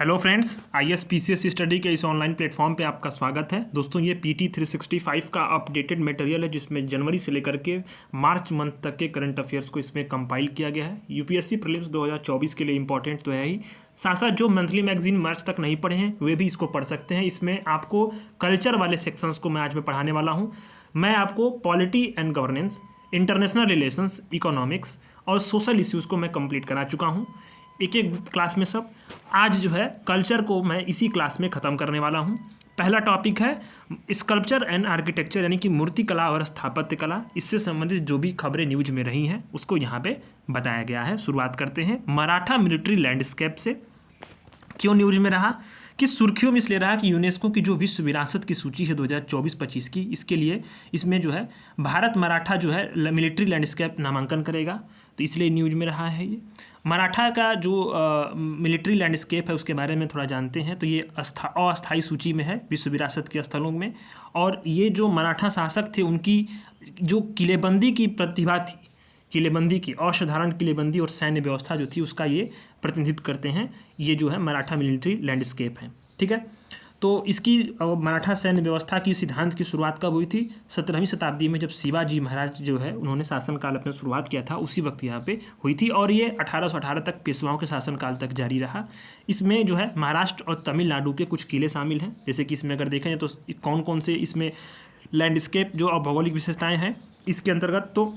Hello friends, ISPCS study के इस online platform पे आपका स्वागत है। दोस्तों, ये PT 365 का अपडेटेड मटेरियल है जिसमें जनवरी से लेकर के मार्च मंथ तक के करंट अफेयर्स को इसमें कंपाइल किया गया है। UPSC प्रीलिम्स 2024 के लिए इंपॉर्टेंट तो है ही, साथ साथ जो मंथली मैगजीन मार्च तक नहीं पढ़े हैं वे भी इसको पढ़ सकते हैं। इसमें आपको कल्चर वाले सेक्शंस को मैं आज में पढ़ाने वाला हूँ। मैं आपको polity and governance, international relations, economics और सोशल इश्यूज़ को मैं कंप्लीट करा चुका हूँ एक एक क्लास में सब। आज जो है कल्चर को मैं इसी क्लास में ख़त्म करने वाला हूँ। पहला टॉपिक है स्कल्पचर एंड आर्किटेक्चर, यानी कि मूर्ति कला और स्थापत्य कला। इससे संबंधित जो भी खबरें न्यूज में रही हैं उसको यहाँ पे बताया गया है। शुरुआत करते हैं मराठा मिलिट्री लैंडस्केप से। क्यों न्यूज में रहा कि सुर्खियों में इसलिए रहा कि यूनेस्को की जो विश्व विरासत की सूची है 2024-25 की, इसके लिए इसमें जो है भारत मराठा जो है मिलिट्री लैंडस्केप नामांकन करेगा, तो इसलिए न्यूज में रहा है। ये मराठा का जो मिलिट्री लैंडस्केप है उसके बारे में थोड़ा जानते हैं। तो ये अस्थायी सूची में है विश्व विरासत के स्थलों में। और ये जो मराठा शासक थे उनकी जो किलेबंदी की प्रतिभा थी, किलेबंदी की असाधारण किलेबंदी और सैन्य व्यवस्था जो थी उसका ये प्रतिनिधित्व करते हैं। ये जो है मराठा मिलिट्री लैंडस्केप है, ठीक है। तो इसकी मराठा सैन्य व्यवस्था की सिद्धांत की शुरुआत कब हुई थी? 17वीं शताब्दी में, जब शिवाजी महाराज जो है उन्होंने शासनकाल अपना शुरुआत किया था, उसी वक्त यहाँ पे हुई थी। और ये 1818 तक पेशवाओं के शासनकाल तक जारी रहा। इसमें जो है महाराष्ट्र और तमिलनाडु के कुछ किले शामिल हैं। जैसे कि इसमें अगर देखें तो कौन कौन से इसमें लैंडस्केप जो भौगोलिक विशेषताएँ हैं इसके अंतर्गत, तो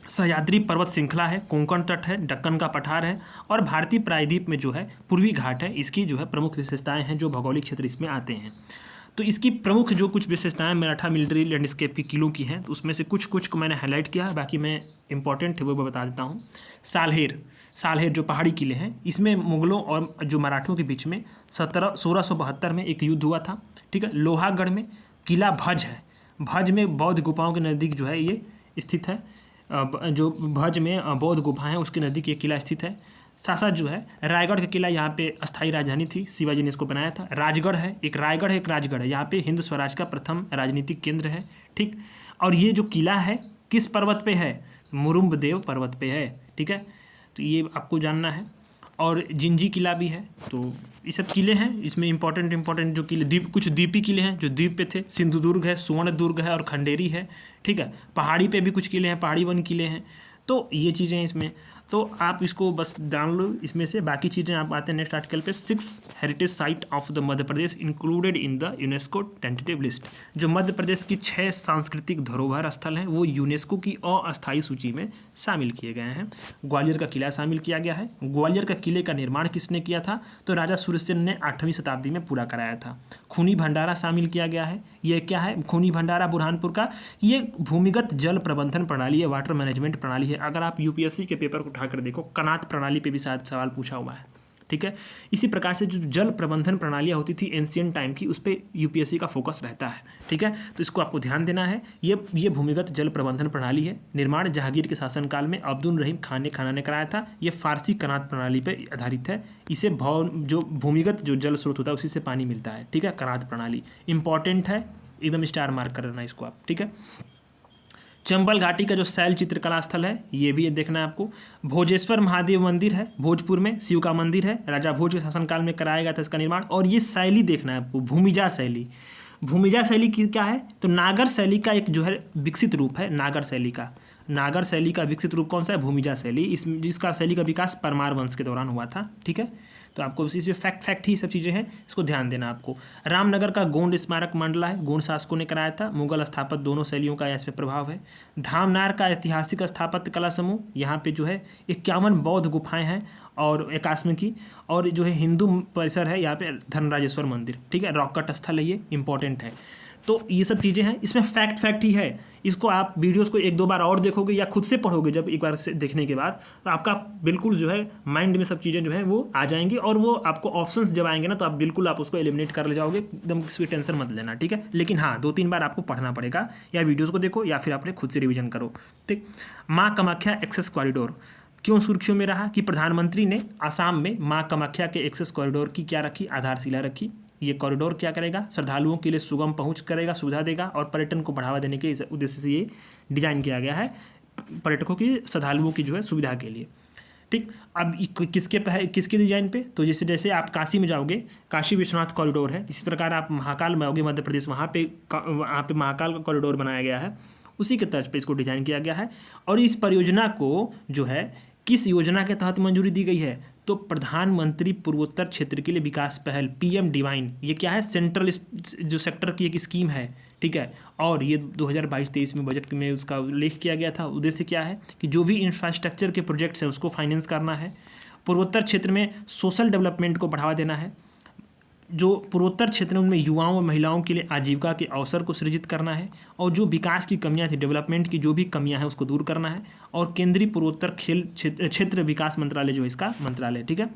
सह्याद्री पर्वत श्रृंखला है, कोंकण तट है, दक्कन का पठार है और भारतीय प्रायद्वीप में जो है पूर्वी घाट है। इसकी जो है प्रमुख विशेषताएं हैं जो भौगोलिक क्षेत्र इसमें आते हैं। तो इसकी प्रमुख जो कुछ विशेषताएं मराठा मिलिट्री लैंडस्केप की किलों की हैं, तो उसमें से कुछ को मैंने हाईलाइट किया है, बाकी मैं इंपॉर्टेंट थे वो बता देता हूँ। सालहेर जो पहाड़ी किले हैं, इसमें मुगलों और जो मराठों के बीच में 1672 में एक युद्ध हुआ था, ठीक है। लोहागढ़ में किला भज है, भज में बौद्ध गुफाओं के नज़दीक जो है ये स्थित है। जो भज में बौद्ध गुफा है उसके नज़दीक ये किला स्थित है। साथ साथ जो है रायगढ़ का किला, यहाँ पे अस्थायी राजधानी थी, शिवाजी ने इसको बनाया था। राजगढ़ है, एक रायगढ़ है, एक राजगढ़ है, यहाँ पे हिंद स्वराज का प्रथम राजनीतिक केंद्र है, ठीक। और ये जो किला है किस पर्वत पे है? मुरुम्बदेव पर्वत पे है, ठीक है। तो ये आपको जानना है। और जिंजी किला भी है। तो ये सब किले हैं। इसमें इंपॉर्टेंट जो किले कुछ द्वीपी किले हैं जो द्वीप पे थे। सिंधुदुर्ग है, सुवर्णदुर्ग है और खंडेरी है, ठीक है। पहाड़ी पे भी कुछ किले हैं, पहाड़ी वन किले हैं। तो ये चीज़ें हैं इसमें, तो आप इसको बस जान लो। इसमें से बाकी चीज़ें आप आते हैं नेक्स्ट आर्टिकल पे। 6 heritage site of the Madhya Pradesh included in the UNESCO tentative list. जो मध्य प्रदेश की 6 सांस्कृतिक धरोहर स्थल हैं वो यूनेस्को की अस्थायी सूची में शामिल किए गए हैं। ग्वालियर का किला शामिल किया गया है। ग्वालियर का किले का निर्माण किसने किया था? तो राजा सूर्यसेन ने 8वीं शताब्दी में पूरा कराया था। खूनी भंडारा शामिल किया गया है। ये क्या है? खूनी भंडारा बुरहानपुर का ये भूमिगत जल प्रबंधन प्रणाली है, वाटर मैनेजमेंट प्रणाली है। अगर आप UPSC के पेपर को उठाकर देखो, कनात प्रणाली पे भी शायद सवाल पूछा हुआ है, ठीक है। इसी प्रकार से जो जल प्रबंधन प्रणालियाँ होती थी एंशिएंट टाइम की, उस पर UPSC का फोकस रहता है, ठीक है। तो इसको आपको ध्यान देना है। ये भूमिगत जल प्रबंधन प्रणाली है। निर्माण जहांगीर के शासनकाल में अब्दुल रहीम खान ने कराया था। ये फारसी कनात प्रणाली पर आधारित है। इसे जो भूमिगत जो जल स्रोत होता है उसी से पानी मिलता है, ठीक है। कनात प्रणाली इंपॉर्टेंट है, एकदम स्टार मार्क कर देना इसको आप, ठीक है। चंबल घाटी का जो शैल चित्रकला स्थल है ये भी देखना है आपको। भोजेश्वर महादेव मंदिर है भोजपुर में, शिव का मंदिर है, राजा भोज के शासनकाल में कराया गया था इसका निर्माण। और ये शैली देखना है आपको, भूमिजा शैली। भूमिजा शैली की क्या है? तो नागर शैली का एक जो है विकसित रूप है नागर शैली का। नागर शैली का विकसित रूप कौन सा है? भूमिजा शैली। जिसका शैली का विकास परमार वंश के दौरान हुआ था, ठीक है। तो आपको इसमें फैक्ट ही सब चीज़ें हैं, इसको ध्यान देना आपको। रामनगर का गोंड स्मारक मंडला है, गोंड शासकों ने कराया था। मुगल स्थापत्य दोनों शैलियों का इस पर प्रभाव है। धामनार का ऐतिहासिक स्थापत्य कला समूह, यहाँ पे जो है 51 बौद्ध गुफाएं हैं और 81 की। और जो है हिंदू परिसर है, यहाँ पे धनराजेश्वर मंदिर, ठीक है। रॉक कट स्थल है, ये इंपॉर्टेंट है। तो ये सब चीज़ें हैं, इसमें फैक्ट ही है। इसको आप वीडियोस को 1-2 बार और देखोगे या खुद से पढ़ोगे जब एक बार से देखने के बाद, तो आपका बिल्कुल जो है माइंड में सब चीज़ें जो है वो आ जाएंगी। और वो आपको ऑप्शंस जब आएंगे ना तो आप बिल्कुल आप उसको एलिमिनेट कर ले जाओगे, एकदम किसी टेंशन मत लेना, ठीक है। लेकिन हाँ, 2-3 बार आपको पढ़ना पड़ेगा, या वीडियोज़ को देखो या फिर अपने खुद से रिविजन करो, ठीक। माँ कामाख्या एक्सेस कॉरिडोर क्यों सुर्खियों में रहा? कि प्रधानमंत्री ने आसाम में माँ कामाख्या के एक्सेस कॉरिडोर की क्या रखी? आधारशिला रखी। ये कॉरिडोर क्या करेगा? श्रद्धालुओं के लिए सुगम पहुंच करेगा, सुविधा देगा और पर्यटन को बढ़ावा देने के उद्देश्य से ये डिजाइन किया गया है, पर्यटकों की, श्रद्धालुओं की जो है सुविधा के लिए। ठीक। अब किसके डिजाइन पे, तो जैसे आप काशी में जाओगे, काशी विश्वनाथ कॉरिडोर है, इसी प्रकार आप महाकाल में आओगे मध्य प्रदेश, वहाँ पे महाकाल का कॉरिडोर बनाया गया है, उसी के तर्ज पे इसको डिजाइन किया गया है। और इस परियोजना को जो है किस योजना के तहत मंजूरी दी गई है, तो प्रधानमंत्री पूर्वोत्तर क्षेत्र के लिए विकास पहल PM डिवाइन, ये क्या है, सेंट्रल जो सेक्टर की एक स्कीम है, ठीक है। और ये 2022-23 में बजट में उसका उल्लेख किया गया था। उद्देश्य क्या है कि जो भी इंफ्रास्ट्रक्चर के प्रोजेक्ट्स हैं उसको फाइनेंस करना है, पूर्वोत्तर क्षेत्र में सोशल डेवलपमेंट को बढ़ावा देना है, जो पूर्वोत्तर क्षेत्र में युवाओं और महिलाओं के लिए आजीविका के अवसर को सृजित करना है, और जो विकास की कमियां थी, डेवलपमेंट की जो भी कमियां हैं उसको दूर करना है, और केंद्रीय पूर्वोत्तर खेल क्षेत्र विकास मंत्रालय जो इसका मंत्रालय, ठीक है।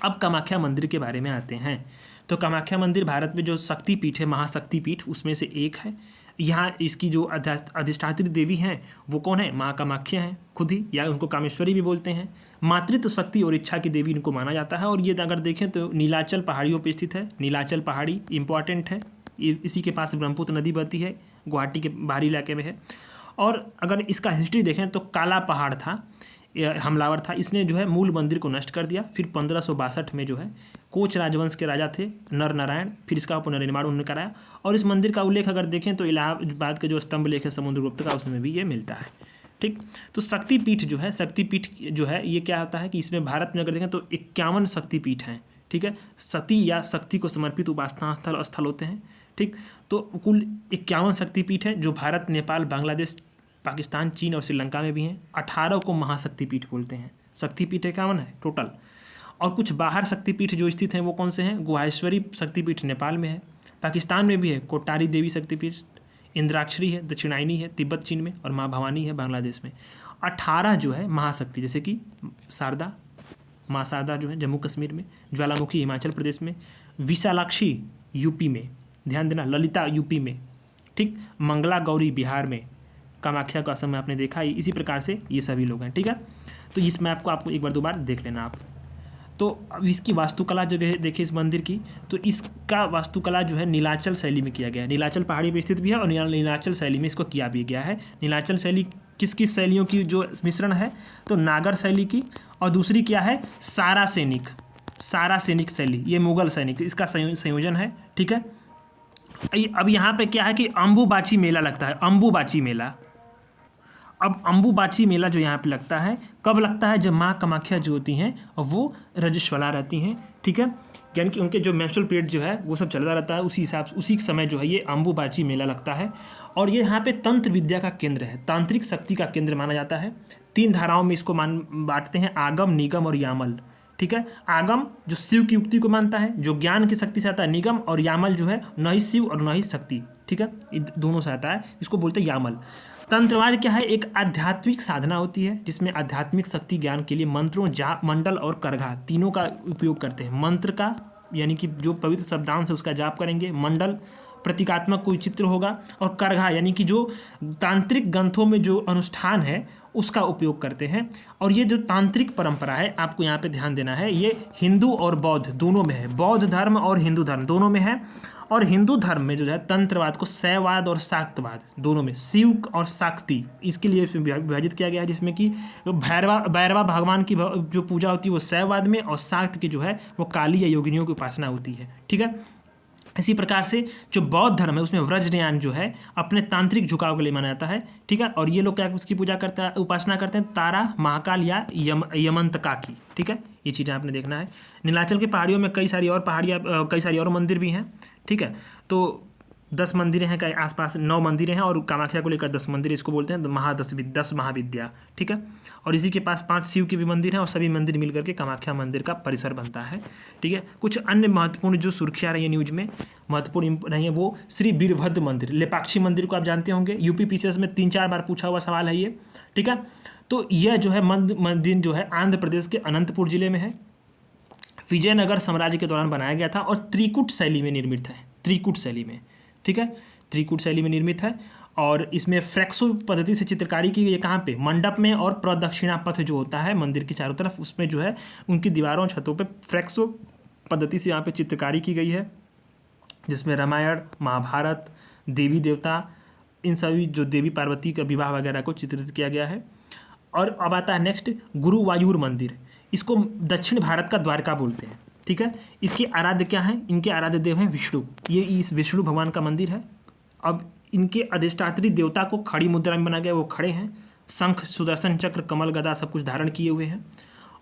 अब कामाख्या मंदिर के बारे में आते हैं। तो कामाख्या मंदिर भारत में जो शक्तिपीठ है, महाशक्तिपीठ, उसमें से एक है। यहाँ इसकी जो अधिष्ठात्री देवी हैं वो कौन है, माँ कामाख्या हैं खुद ही, या उनको कामेश्वरी भी बोलते हैं। मातृत्व शक्ति और इच्छा की देवी इनको माना जाता है। और ये अगर देखें तो नीलाचल पहाड़ियों पर स्थित है। नीलाचल पहाड़ी इंपॉर्टेंट है, इसी के पास ब्रह्मपुत्र नदी बहती है, गुवाहाटी के बाहरी इलाके में है। और अगर इसका हिस्ट्री देखें तो काला पहाड़ था, हमलावर था, इसने जो है मूल मंदिर को नष्ट कर दिया। फिर 1562 में जो है कोच राजवंश के राजा थे नर नारायण, फिर इसका पुनर्निर्माण उन्होंने कराया। और इस मंदिर का उल्लेख अगर देखें तो इलाहाबाद के जो स्तंभ लेख है समुद्रगुप्त का, उसमें भी ये मिलता है, ठीक। तो शक्तिपीठ जो है ये क्या होता है कि इसमें भारत में अगर देखें तो 51 शक्तिपीठ हैं, ठीक है। सती या शक्ति को समर्पित उपासना स्थल होते हैं, ठीक। तो कुल 51 शक्तिपीठ है जो भारत, नेपाल, बांग्लादेश, पाकिस्तान, चीन और श्रीलंका में भी हैं। 18 को महाशक्तिपीठ बोलते हैं। शक्तिपीठ 51 है टोटल। और कुछ बाहर शक्तिपीठ जो स्थित हैं वो कौन से हैं, गुहाश्वरी शक्तिपीठ नेपाल में है, पाकिस्तान में भी है, कोटारी देवी शक्तिपीठ, इंद्राक्षरी है, दक्षिणायनी है तिब्बत चीन में, और माँ भवानी है बांग्लादेश में। 18 जो है महाशक्ति, जैसे कि शारदा, माँ शारदा जो है जम्मू कश्मीर में, ज्वालामुखी हिमाचल प्रदेश में, विशालाक्षी यूपी में, ध्यान देना, ललिता यूपी में, ठीक, मंगला गौरी बिहार में, कामाख्या का असम में आपने देखा। इसी प्रकार से ये सभी लोग हैं, ठीक है। तो इस मैप को आपको एक बार दो बार देख लेना आप। तो अब इसकी वास्तुकला जो है देखिए इस मंदिर की, तो इसका वास्तुकला जो है नीलाचल शैली में किया गया है। नीलाचल पहाड़ी पर स्थित भी है और नीलाचल शैली में इसको किया भी गया है। नीलाचल शैली किस किस शैलियों की जो मिश्रण है, तो नागर शैली की, और दूसरी क्या है, सारा सैनिक शैली, ये मुगल सैनिक, इसका संयोजन है, ठीक है। अब यहाँ पे क्या है कि अम्बुबाची मेला लगता है, अम्बुबाची मेला। अब अम्बुबाची मेला जो यहाँ पे लगता है, कब लगता है, जब माँ कामाख्या जो होती हैं वो रजस्वला रहती हैं, ठीक है। यानी कि उनके जो मेंस्ट्रुअल पीरियड जो है वो सब चलता रहता है, उसी समय जो है ये अम्बुबाची मेला लगता है। और ये यहाँ पे तंत्र विद्या का केंद्र है, तांत्रिक शक्ति का केंद्र माना जाता है। 3 धाराओं में इसको बांटते हैं, आगम, निगम और यामल, ठीक है। आगम जो शिव की युक्ति को मानता है, जो ज्ञान की शक्ति से आता है, निगम, और यामल जो है न ही शिव और न ही शक्ति, ठीक है, दोनों से आता है, इसको बोलते हैं यामल। तंत्रवाद क्या है, एक आध्यात्मिक साधना होती है जिसमें आध्यात्मिक शक्ति ज्ञान के लिए मंत्रों, जाप, मंडल और करघा तीनों का उपयोग करते हैं। मंत्र का यानी कि जो पवित्र शब्दांश है उसका जाप करेंगे, मंडल प्रतीकात्मक कोई चित्र होगा, और करघा यानी कि जो तांत्रिक ग्रंथों में जो अनुष्ठान है उसका उपयोग करते हैं। और ये जो तांत्रिक परंपरा है, आपको यहाँ पे ध्यान देना है, ये हिंदू और बौद्ध दोनों में है, बौद्ध धर्म और हिंदू धर्म दोनों में है। और हिंदू धर्म में जो है तंत्रवाद को शैववाद और शाक्तवाद दोनों में, शिव और शक्ति, इसके लिए इसमें विभाजित किया गया है, जिसमें कि भैरवा भगवान की जो पूजा होती है वो शैववाद में, और शाक्त की जो है वो काली या योगिनियों की उपासना होती है, ठीक है। इसी प्रकार से जो बौद्ध धर्म है उसमें वज्रयान जो है अपने तांत्रिक झुकाव के लिए माना जाता है, ठीक है। और ये लोग क्या उसकी पूजा करता है, उपासना करते हैं तारा, महाकाल या यमंतका की, ठीक है। ये चीज़ें आपने देखना है। नीलाचल के पहाड़ियों में कई सारी और मंदिर भी हैं, ठीक है। तो 10 मंदिरें हैं, कई आसपास 9 मंदिरें हैं, और कामाख्या को लेकर 10 मंदिर, इसको बोलते हैं 10 महाविद्या, ठीक है। और इसी के पास 5 शिव के भी मंदिर हैं, और सभी मंदिर मिलकर के कामाख्या मंदिर का परिसर बनता है, ठीक है। कुछ अन्य महत्वपूर्ण जो सुर्खियाँ रही है न्यूज में, महत्वपूर्ण रही है, वो श्री वीरभद्र मंदिर, लेपाक्षी मंदिर को आप जानते होंगे, यूपी पीसीएस में 3-4 बार पूछा हुआ सवाल है ये, ठीक है। तो यह जो है मंदिर जो है आंध्र प्रदेश के अनंतपुर जिले में है, विजयनगर साम्राज्य के दौरान बनाया गया था, और त्रिकूट शैली में निर्मित है, त्रिकूट शैली में, ठीक है, त्रिकूट शैली में निर्मित है। और इसमें फ्रेक्सो पद्धति से चित्रकारी की गई है, कहाँ पे, मंडप में, और प्रदक्षिणा पथ जो होता है मंदिर की चारों तरफ, उसमें जो है उनकी दीवारों छतों पे फ्रेक्सो पद्धति से यहाँ पे चित्रकारी की गई है, जिसमें रामायण, महाभारत, देवी देवता, इन सभी जो देवी पार्वती का विवाह वगैरह को चित्रित किया गया है। और अब आता है नेक्स्ट गुरुवायूर मंदिर, इसको दक्षिण भारत का द्वारका बोलते हैं, ठीक है। इसके आराध्य क्या हैं, इनके आराध्य देव हैं विष्णु, ये इस विष्णु भगवान का मंदिर है। अब इनके अधिष्ठात्री देवता को खड़ी मुद्रा में बना गया, वो खड़े हैं, शंख सुदर्शन चक्र कमल गदा सब कुछ धारण किए हुए हैं।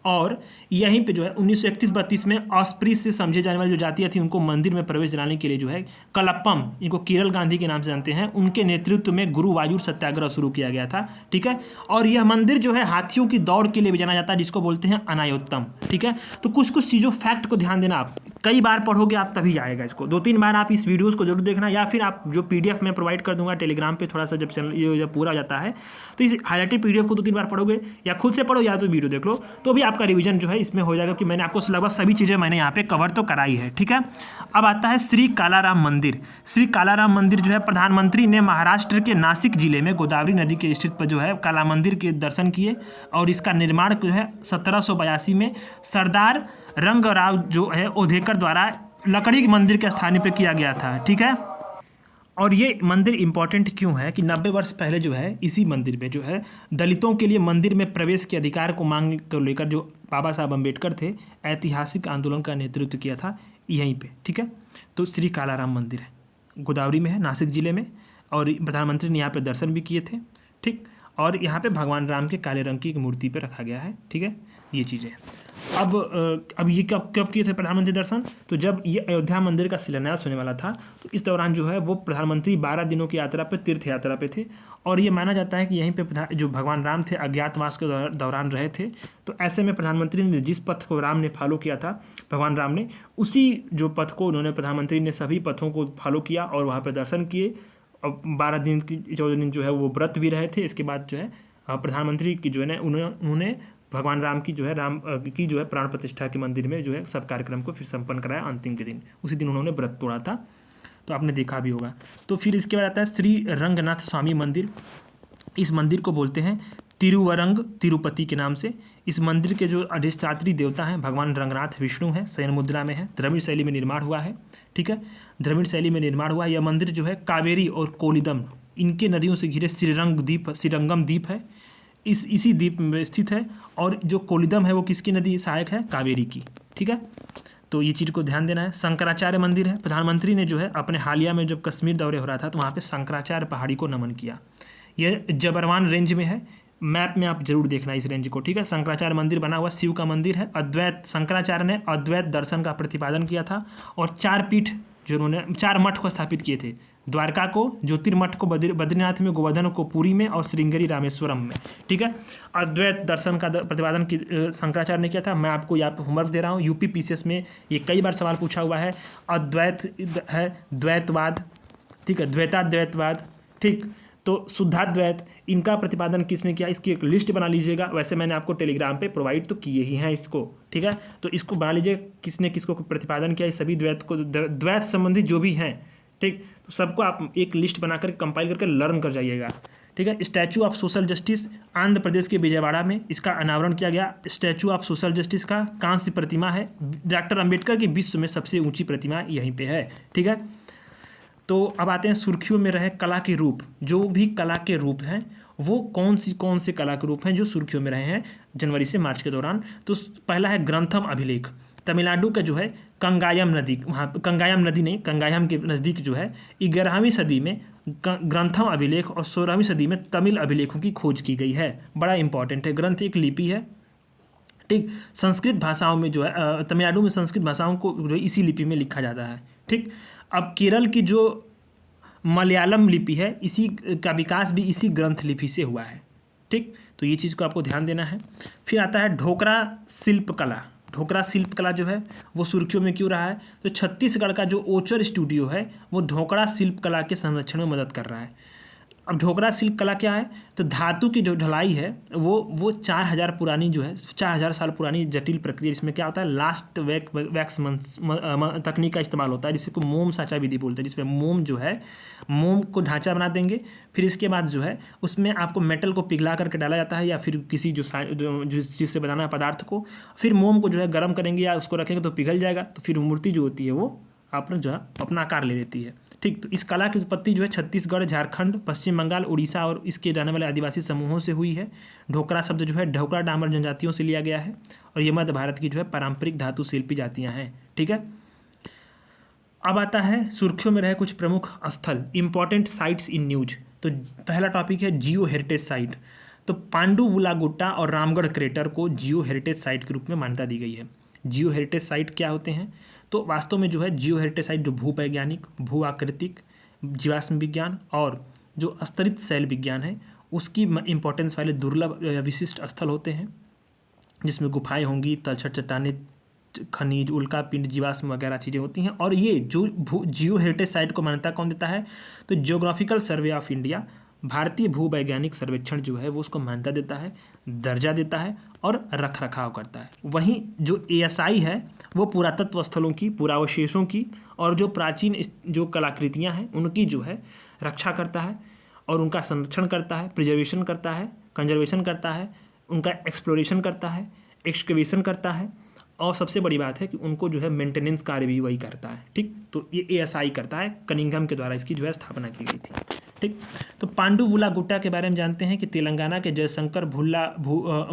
और यहीं पे जो है 1931-32 में अस्पृश्य से समझे जाने वाली जो जातियाँ थी उनको मंदिर में प्रवेश दिलाने के लिए जो है कलप्पम, इनको किरल गांधी के नाम से जानते हैं, उनके नेतृत्व में गुरुवायूर सत्याग्रह शुरू किया गया था, ठीक है। और यह मंदिर जो है हाथियों की दौड़ के लिए भी जाना जाता है, जिसको बोलते हैं अनायोत्तम, ठीक है। तो कुछ कुछ चीज़ों फैक्ट को ध्यान देना, आप कई बार पढ़ोगे आप तभी आएगा, इसको 2-3 बार आप इस वीडियोज़ को जरूर देखना, या फिर आप जो PDF में प्रोवाइड कर दूंगा टेलीग्राम पे, थोड़ा सा जब चैनल ये जब पूरा हो जाता है तो इस हाईलाइटेड PDF को 2-3 बार पढ़ोगे, या खुद से पढ़ो या तो वीडियो देख लो, तो भी आपका रिवीजन जो है इसमें हो जाएगा, कि मैंने आपको लगभग सभी चीज़ें मैंने यहाँ पे कवर तो कराई है, ठीक है। अब आता है श्री कालाराम मंदिर। श्री कालाराम मंदिर जो है प्रधानमंत्री ने महाराष्ट्र के नासिक जिले में गोदावरी नदी के स्थित पर जो है काला मंदिर के दर्शन किए, और इसका निर्माण जो है 1782 में सरदार रंगराव जो है ओधेकर द्वारा लकड़ी के मंदिर के स्थान पर किया गया था, ठीक है। और ये मंदिर इम्पॉर्टेंट क्यों है कि 90 वर्ष पहले जो है इसी मंदिर में जो है दलितों के लिए मंदिर में प्रवेश के अधिकार को मांग को लेकर जो बाबा साहब अम्बेडकर थे, ऐतिहासिक आंदोलन का नेतृत्व किया था यहीं पे, ठीक है। तो श्री कालाराम मंदिर है, गोदावरी में है, नासिक जिले में, और प्रधानमंत्री ने यहाँ पे दर्शन भी किए थे, ठीक। और यहाँ पे भगवान राम के काले रंग की एक मूर्ति पे रखा गया है, ठीक है, ये चीज़ें। अब ये कब कब किए थे प्रधानमंत्री दर्शन, तो जब ये अयोध्या मंदिर का शिलान्यास होने वाला था, तो इस दौरान जो है वो प्रधानमंत्री 12 दिनों की यात्रा पे, तीर्थ यात्रा पे थे। और ये माना जाता है कि यहीं पे जो भगवान राम थे अज्ञातवास के दौरान रहे थे, तो ऐसे में प्रधानमंत्री ने जिस पथ को राम ने फॉलो किया था, भगवान राम ने, उसी जो पथ को उन्होंने, प्रधानमंत्री ने सभी पथों को फॉलो किया और वहाँ पर दर्शन किए। और 12 दिन की 14 दिन जो है वो व्रत भी रहे थे। इसके बाद जो है प्रधानमंत्री की जो है ना उन्होंने भगवान राम की जो है प्राण प्रतिष्ठा के मंदिर में जो है सब कार्यक्रम को फिर संपन्न कराया अंतिम के दिन, उसी दिन उन्होंने व्रत तोड़ा था, तो आपने देखा भी होगा। तो फिर इसके बाद आता है श्री रंगनाथ स्वामी मंदिर। इस मंदिर को बोलते हैं तिरुवरंग तिरुपति के नाम से। इस मंदिर के जो अधिष्ठात्री देवता हैं भगवान रंगनाथ विष्णु हैं, शयन मुद्रा में है, द्रविड़ शैली में निर्माण हुआ है, ठीक है, द्रविड़ शैली में निर्माण हुआ। यह मंदिर जो है कावेरी और कोलिदम इनके नदियों से घिरे श्रीरंगम द्वीप है, इसी द्वीप में स्थित है। और जो कोलिदम है वो किसकी नदी सहायक है, कावेरी की, ठीक है। तो ये चीज़ को ध्यान देना है। शंकराचार्य मंदिर है, प्रधानमंत्री ने जो है अपने हालिया में जब कश्मीर दौरे हो रहा था तो वहाँ पे शंकराचार्य पहाड़ी को नमन किया। यह जबरवान रेंज में है, मैप में आप जरूर देखना इस रेंज को, ठीक है। शंकराचार्य मंदिर बना हुआ शिव का मंदिर है। अद्वैत, शंकराचार्य ने अद्वैत दर्शन का प्रतिपादन किया था, और 4 पीठ जो उन्होंने 4 मठ को स्थापित किए थे, द्वारका को, ज्योतिर्मठ को बद्रीनाथ में, गोवर्धन को पुरी में, और श्रृंगेरी रामेश्वरम में, ठीक है। अद्वैत दर्शन का प्रतिपादन शंकराचार्य ने किया था। मैं आपको यहाँ पे होमवर्क दे रहा हूँ, UP PCS में ये कई बार सवाल पूछा हुआ है। अद्वैत है, द्वैतवाद, ठीक है, द्वैताद्वैतवाद, ठीक। तो शुद्धाद्वैत, इनका प्रतिपादन किसने किया, इसकी एक लिस्ट बना लीजिएगा। वैसे मैंने आपको टेलीग्राम पे प्रोवाइड तो किए ही हैं इसको, ठीक है। तो इसको बना लीजिए, किसने किसको प्रतिपादन किया, इस सभी द्वैत को, द्वैत संबंधी जो भी हैं, ठीक, तो सबको आप एक लिस्ट बनाकर कंपाइल करके लर्न कर जाइएगा, ठीक है। Statue of Social Justice Andhra Pradesh के विजयवाड़ा में इसका अनावरण किया गया। स्टैचू ऑफ सोशल जस्टिस का कांस्य प्रतिमा है। डॉक्टर अंबेडकर की विश्व में सबसे ऊंची प्रतिमा यहीं पे है, ठीक है। तो अब आते हैं सुर्खियों में रहे कला के रूप। जो भी कला के रूप हैं वो कौन से कला के रूप हैं जो सुर्खियों में रहे हैं जनवरी से मार्च के दौरान। तो पहला है ग्रंथम अभिलेख। तमिलनाडु का जो है कंगायम नदी, वहाँ कंगायम नदी नहीं, कंगायम के नज़दीक जो है 11वीं सदी में ग्रंथम अभिलेख और 16वीं सदी में तमिल अभिलेखों की खोज की गई है। बड़ा इंपॉर्टेंट है। ग्रंथ एक लिपि है, ठीक। संस्कृत भाषाओं में जो है तमिलनाडु में संस्कृत भाषाओं को जो है इसी लिपि में लिखा जाता है, ठीक। अब केरल की जो मलयालम लिपि है, इसी का विकास भी इसी ग्रंथ लिपि से हुआ है, ठीक। तो ये चीज़ को आपको ध्यान देना है। फिर आता है ढोकरा शिल्पकला। ढोकरा शिल्पकला जो है वो सुर्खियों में क्यों रहा है, तो छत्तीसगढ़ का जो ओचर स्टूडियो है वो ढोकरा शिल्पकला के संरक्षण में मदद कर रहा है। अब ढोकरा शिल्पकला क्या है, तो धातु की जो ढलाई है वो 4000 पुरानी जो है 4000 साल पुरानी जटिल प्रक्रिया, इसमें क्या होता है लास्ट वैक्स तकनीक का इस्तेमाल होता है, जिसे को मोम साँचा विधि बोलते हैं, जिसमें मोम जो है मोम को ढांचा बना देंगे, फिर इसके बाद जो है उसमें आपको मेटल को पिघला करके डाला जाता है या फिर किसी जिससे बनाना है पदार्थ को, फिर मोम को जो है गर्म करेंगे या उसको रखेंगे तो पिघल जाएगा, तो फिर मूर्ति जो होती है वो अपना जो है अपना आकार ले लेती है, ठीक, तो इस कला की उत्पत्ति जो है छत्तीसगढ़, झारखंड, पश्चिम बंगाल, उड़ीसा और इसके रहने वाले आदिवासी समूहों से हुई है। ढोकरा शब्द जो है ढोकरा डामर जनजातियों से लिया गया है और ये मध्य भारत की जो है पारंपरिक धातु शिल्पी जातियाँ हैं। ठीक है, अब आता है सुर्खियों में रहे कुछ प्रमुख स्थल, इंपॉर्टेंट साइट्स इन न्यूज। तो पहला टॉपिक है जियो हेरिटेज साइट। तो पांडुवुला गुट्टा और रामगढ़ क्रेटर को जियो हेरिटेज साइट के रूप में मान्यता दी गई है। जियो हेरिटेज साइट क्या होते हैं? तो वास्तव में जो है जियो हेरिटेज साइट जो भूवैज्ञानिक, भू आकृतिक, जीवाश्म विज्ञान और जो स्तरित शैल विज्ञान है उसकी इंपॉर्टेंस वाले दुर्लभ विशिष्ट स्थल होते हैं, जिसमें गुफाएं होंगी, तलछट चट्टानें, खनिज, उल्का पिंड, जीवाश्म वगैरह चीज़ें होती हैं। और ये जो जियो हेरिटेज साइट को मान्यता कौन देता है? तो जियोग्राफिकल सर्वे ऑफ इंडिया, भारतीय भूवैज्ञानिक सर्वेक्षण जो है वो उसको मान्यता देता है, दर्जा देता है और रख रखाव करता है। वहीं जो ASI है वो पुरातत्व स्थलों की, पुरावशेषों की और जो प्राचीन जो कलाकृतियाँ हैं उनकी जो है रक्षा करता है और उनका संरक्षण करता है, प्रिजर्वेशन करता है, कंजर्वेशन करता है, उनका एक्सप्लोरेशन करता है, एक्सकवेशन करता है और सबसे बड़ी बात है कि उनको जो है मेंटेनेंस कार्य भी वही करता है। ठीक, तो ये ASI करता है, कनिंघम के द्वारा इसकी जो है स्थापना की गई थी। ठीक, तो पांडुवुला गुट्टा के बारे में जानते हैं कि तेलंगाना के जयशंकर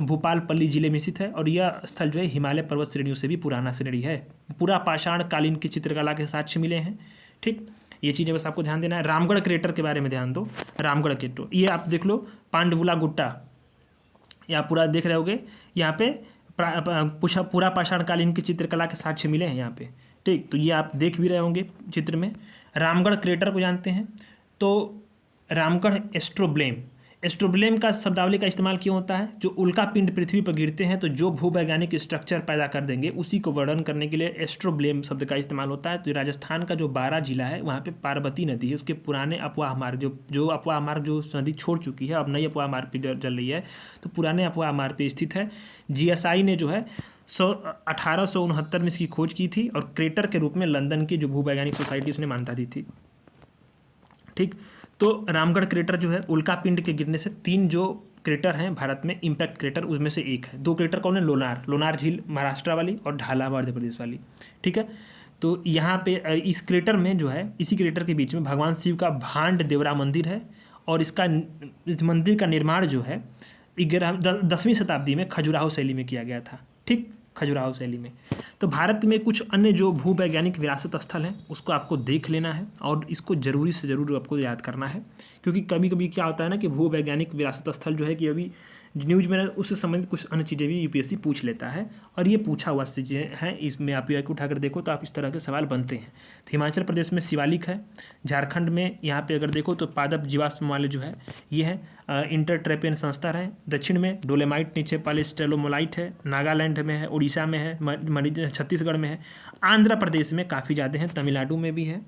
भूपालपल्ली जिले में स्थित है और यह स्थल जो है हिमालय पर्वत श्रेणियों से भी पुराना श्रेणी है। पूरा पाषाण कालीन की चित्रकला के साक्ष्य मिले हैं। ठीक, ये चीज़ें बस आपको ध्यान देना है। रामगढ़ क्रेटर के बारे में ध्यान दो। रामगढ़ क्रेटर ये आप देख लो, पांडुवुला गुट्टा यहाँ पूरा देख रहे होगे, यहाँ पे पूरा पाषाणकालीन की चित्रकला के साक्ष्य मिले हैं यहाँ पे। ठीक, तो ये आप देख भी रहे होंगे चित्र में। रामगढ़ क्रेटर को जानते हैं तो रामगढ़ एस्ट्रोब्लेम का शब्दावली का इस्तेमाल क्यों होता है? जो उल्का पिंड पृथ्वी पर गिरते हैं तो जो भूवैज्ञानिक स्ट्रक्चर पैदा कर देंगे उसी को वर्णन करने के लिए एस्ट्रोब्लेम शब्द का इस्तेमाल होता है। तो राजस्थान का जो बारां जिला है वहाँ पे पार्वती नदी है, उसके पुराने अफवाह मार्ग जो अफवाह मार्ग जो नदी छोड़ चुकी है, अब नई अफवाह मार्ग पर चल रही है, तो पुराने अफवाह मार्ग पर स्थित है। GSI ने जो है 1869 में इसकी खोज की थी और क्रेटर के रूप में लंदन की जो भूवैज्ञानिक सोसाइटी उसने मान्यता दी थी। ठीक, तो रामगढ़ क्रेटर जो है उल्का पिंड के गिरने से 3 जो क्रेटर हैं भारत में इम्पैक्ट क्रेटर, उसमें से एक है। 2 क्रेटर कौन है? लोनार झील महाराष्ट्र वाली और ढाला मध्य प्रदेश वाली। ठीक है, तो यहाँ पे इस क्रेटर में जो है, इसी क्रेटर के बीच में भगवान शिव का भांड देवरा मंदिर है और इस मंदिर का निर्माण जो है 10वीं शताब्दी में खजुराहो शैली में किया गया था। ठीक, खजुराहो शैली में। तो भारत में कुछ अन्य जो भूवैज्ञानिक विरासत स्थल हैं उसको आपको देख लेना है और इसको ज़रूरी से ज़रूर आपको याद करना है, क्योंकि कभी कभी क्या होता है ना कि भूवैज्ञानिक विरासत स्थल जो है कि अभी न्यूज में उससे संबंधित कुछ अन्य चीज़ें भी UPSC पूछ लेता है और ये पूछा हुआ चीज़ें हैं। इसमें आप को उठाकर देखो तो आप इस तरह के सवाल बनते हैं। तो हिमाचल प्रदेश में शिवालिक है, झारखंड में यहाँ पे अगर देखो तो पादप जीवाश्म वाले जो है ये है इंटरट्रेपियन संस्था है, दक्षिण में डोलेमाइट नीचे पाले स्टेलोमोलाइट है, नागालैंड में है, उड़ीसा में है, छत्तीसगढ़ में है, आंध्र प्रदेश में काफ़ी ज़्यादा हैं, तमिलनाडु में भी है,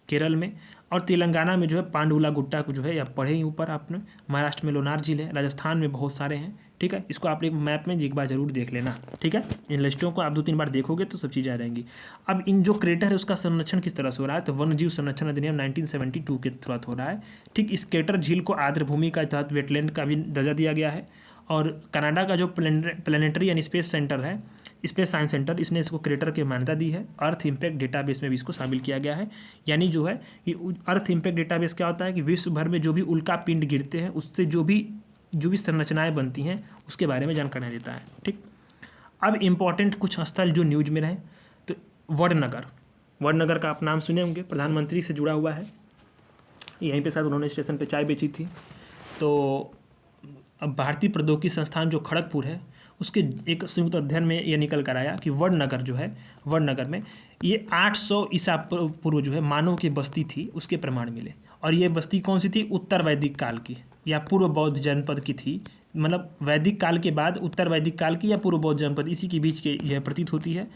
केरल में और तेलंगाना में जो है पांडुवुला गुट्टा को जो है या पढ़े ही ऊपर आपने, महाराष्ट्र में लोनार झील है, राजस्थान में बहुत सारे हैं। ठीक है, इसको आप एक मैप में एक बार जरूर देख लेना। ठीक है, इन लिस्टों को आप 2-3 बार देखोगे तो सब चीज़ें आ जाएंगी। अब इन जो क्रेटर है उसका संरक्षण किस तरह से हो रहा है? तो वन्य जीव संरक्षण अधिनियम 1972 के तहत हो रहा है। ठीक, इस क्रेटर झील को आर्द्र भूमि का तहत वेटलैंड का भी दर्जा दिया गया है और कनाडा का जो प्लानिटरी एंड स्पेस सेंटर है, स्पेस साइंस सेंटर, इसने इसको क्रेटर की मान्यता दी है। अर्थ इम्पैक्ट डेटाबेस में भी इसको शामिल किया गया है। यानी जो है कि अर्थ इम्पैक्ट डेटाबेस क्या होता है कि विश्व भर में जो भी उल्का पिंड गिरते हैं उससे जो भी संरचनाएं बनती हैं उसके बारे में जानकारी देता है। ठीक, अब इम्पॉर्टेंट कुछ स्थल जो न्यूज में रहे तो वडनगर का आप नाम सुने होंगे, प्रधानमंत्री से जुड़ा हुआ है। यहीं पे साथ उन्होंने स्टेशन पे चाय बेची थी। तो अब भारतीय प्रौद्योगिकी संस्थान जो खड़गपुर है उसके एक संयुक्त अध्ययन में ये निकल कर आया कि वडनगर जो है, वडनगर में ये 800 ईसा पूर्व जो है मानव की बस्ती थी, उसके प्रमाण मिले। और ये बस्ती कौन सी थी? उत्तर वैदिक काल की या पूर्व बौद्ध जनपद की थी। मतलब वैदिक काल के बाद उत्तर वैदिक काल की या पूर्व बौद्ध जनपद, इसी के बीच के यह प्रतीत होती है।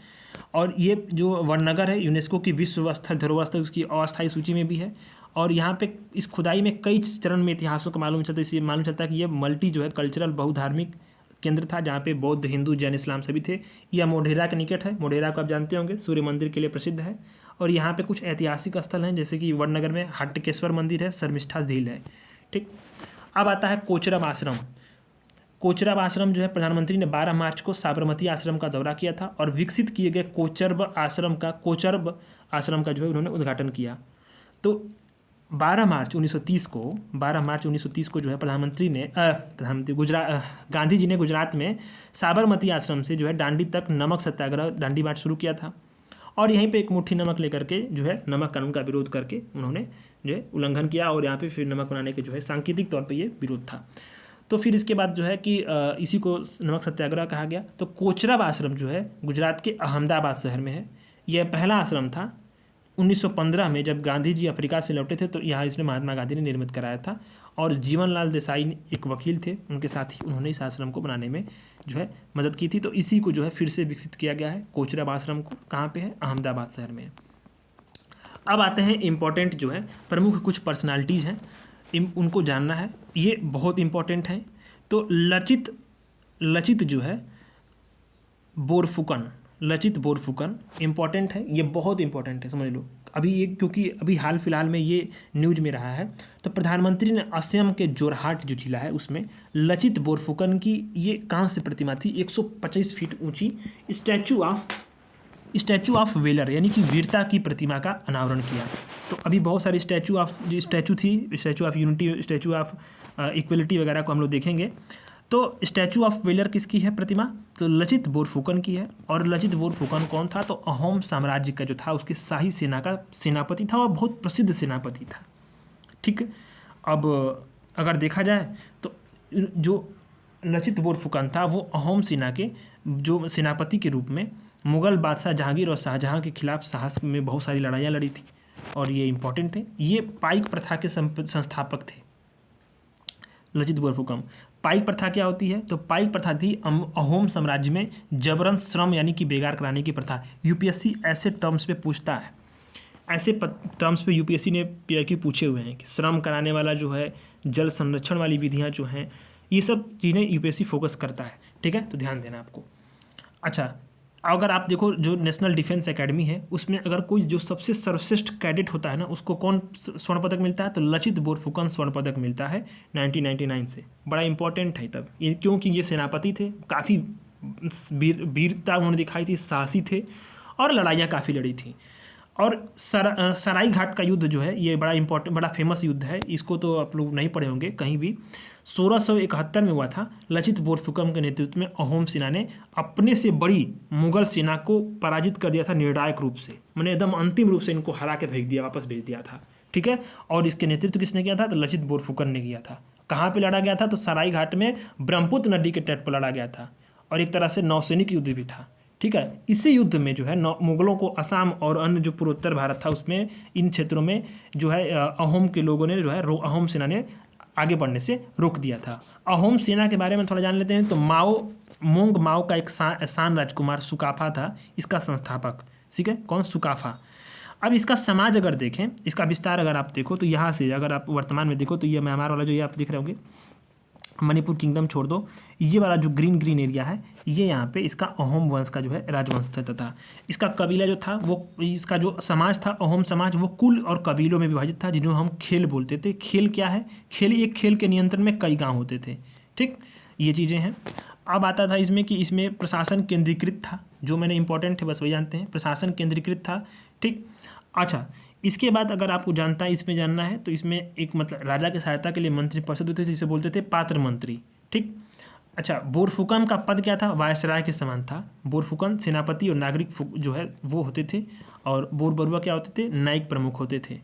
और ये जो वडनगर है यूनेस्को की विश्व स्थल धरोहर स्थल उसकी अस्थायी सूची में भी है। और यहाँ पे इस खुदाई में कई चरण में इतिहासों को मालूम चलता है। इसलिए मालूम चलता है कि ये मल्टी जो है कल्चरल बहुधार्मिक केंद्र था, जहाँ पे बौद्ध, हिंदू, जैन, इस्लाम सभी थे। यह मोढेरा के निकट है। मोढेरा को आप जानते होंगे, सूर्य मंदिर के लिए प्रसिद्ध है। और यहाँ पे कुछ ऐतिहासिक स्थल हैं, जैसे कि वडनगर में हट्टकेश्वर मंदिर है, शर्मिष्ठा झील है। ठीक, अब आता है कोचरब आश्रम। कोचरब आश्रम जो है प्रधानमंत्री ने 12 मार्च को साबरमती आश्रम का दौरा किया था और विकसित किए गए कोचरब आश्रम का जो है उन्होंने उद्घाटन किया। तो 12 मार्च 1930 को जो है गांधी जी ने गुजरात में साबरमती आश्रम से जो है दांडी तक नमक सत्याग्रह, दांडी मार्च शुरू किया था। और यहीं पे एक मुट्ठी नमक लेकर के जो है नमक कानून का विरोध करके उन्होंने जो है उल्लंघन किया, और यहाँ पे फिर नमक बनाने के जो है सांकेतिक तौर पे ये विरोध था। तो फिर इसके बाद जो है कि इसी को नमक सत्याग्रह कहा गया। तो कोचरब आश्रम जो है गुजरात के अहमदाबाद शहर में है। यह पहला आश्रम था। 1915 में जब गांधी जी अफ्रीका से लौटे थे तो यहाँ इसने महात्मा गांधी ने निर्मित कराया था, और जीवनलाल देसाई एक वकील थे, उनके साथ ही उन्होंने इस आश्रम को बनाने में जो है मदद की थी। तो इसी को जो है फिर से विकसित किया गया है। कोचरब आश्रम को कहाँ पे है? अहमदाबाद शहर में। अब आते हैं इम्पोर्टेंट जो है प्रमुख कुछ पर्सनालिटीज़ हैं, उनको जानना है, ये बहुत इम्पोर्टेंट है। तो लचित जो है बोरफुकन इम्पॉर्टेंट है, ये बहुत इम्पॉर्टेंट है, समझ लो। अभी ये क्योंकि अभी हाल फिलहाल में ये न्यूज में रहा है, तो प्रधानमंत्री ने असम के जोरहाट जो जिला है उसमें लचित बोरफुकन की ये कांस्य प्रतिमा थी, 125 फीट ऊंची स्टैचू ऑफ वेलर यानी कि वीरता की प्रतिमा का अनावरण किया। तो अभी बहुत सारी statue of unity, statue of equality वगैरह को हम लोग देखेंगे। तो स्टैचू ऑफ वेलर किसकी है प्रतिमा? तो लचित बोरफुकन की है। और लचित बोरफुकन कौन था? तो अहोम साम्राज्य का जो था उसके शाही सेना का सेनापति था, और बहुत प्रसिद्ध सेनापति था। ठीक है, अब अगर देखा जाए तो जो लचित बोरफुकन था वो अहोम सेना के जो सेनापति के रूप में मुग़ल बादशाह जहांगीर और शाहजहां के खिलाफ साहस में बहुत सारी लड़ाइयाँ लड़ी थी, और ये इम्पोर्टेंट है। ये पाइक प्रथा के संस्थापक थे लचित बोरफुकन। पाइक प्रथा क्या होती है? तो पाइक प्रथा थी अहोम साम्राज्य में जबरन श्रम यानी कि बेगार कराने की प्रथा। यूपीएससी ऐसे टर्म्स पे पूछता है, ऐसे टर्म्स पे यूपीएससी ने पीआईक्यू पूछे हुए हैं कि श्रम कराने वाला जो है, जल संरक्षण वाली विधियाँ जो हैं, ये सब चीज़ें यूपीएससी फोकस करता है। ठीक है, तो ध्यान देना आपको। अच्छा, अगर आप देखो जो नेशनल डिफेंस एकेडमी है उसमें अगर कोई जो सबसे सर्वश्रेष्ठ कैडेट होता है ना, उसको कौन स्वर्ण पदक मिलता है? तो लचित बोरफुकन स्वर्ण पदक मिलता है 1999 से। बड़ा इंपॉर्टेंट है तब ये, क्योंकि ये सेनापति थे, काफ़ी वीरता उन्होंने दिखाई थी, साहसी थे, और लड़ाइयाँ काफ़ी लड़ी थी। और सराई घाट का युद्ध जो है ये बड़ा इंपॉर्टेंट, बड़ा फेमस युद्ध है। इसको तो आप लोग नहीं पढ़े होंगे कहीं भी। 1671 में हुआ था। लचित बोरफुकन के नेतृत्व में अहोम सेना ने अपने से बड़ी मुगल सेना को पराजित कर दिया था निर्णायक रूप से, मैंने एकदम अंतिम रूप से इनको हरा के वापस भेज दिया था। ठीक है, और इसके नेतृत्व किसने किया था? तो लचित बोरफुकन ने किया था। कहाँ पर लड़ा गया था? तो सराई घाट में ब्रह्मपुत्र नदी के तट पर लड़ा गया था, और एक तरह से नौसैनिक युद्ध भी था। ठीक है, इसी युद्ध में जो है मुगलों को असम और अन्य जो पूर्वोत्तर भारत था उसमें, इन क्षेत्रों में जो है अहोम के लोगों ने जो है अहोम सेना ने आगे बढ़ने से रोक दिया था। अहोम सेना के बारे में थोड़ा जान लेते हैं। तो मोंग माओ का एक शान राजकुमार सुकाफा था इसका संस्थापक। ठीक है, कौन? सुकाफा। अब इसका समाज अगर देखें, इसका विस्तार अगर आप देखो तो यहाँ से अगर आप वर्तमान में देखो तो ये म्यांमार वाला जो ये आप देख रहे होंगे, मणिपुर किंगडम छोड़ दो, ये वाला जो ग्रीन एरिया है ये यहाँ पे इसका अहोम वंश का जो है राजवंश था। इसका कबीला जो था वो, इसका जो समाज था अहोम समाज, वो कुल और कबीलों में विभाजित था, जिन्हें हम खेल बोलते थे। खेल क्या है? एक खेल के नियंत्रण में कई गांव होते थे। ठीक, ये चीज़ें हैं। अब आता था इसमें कि इसमें प्रशासन केंद्रीकृत था, जो मैंने इंपॉर्टेंट है बस वही जानते हैं, प्रशासन केंद्रीकृत था। ठीक, अच्छा, इसके बाद अगर आपको इसमें जानना है तो इसमें एक मतलब राजा की सहायता के लिए मंत्री परिषद होते थे, जिसे बोलते थे पात्र मंत्री। ठीक, अच्छा, बोरफुकन का पद क्या था? वायसराय के समान था। बोरफुकन सेनापति और नागरिक जो है वो होते थे, और बोरबरुआ क्या होते थे? न्यायिक प्रमुख होते थे।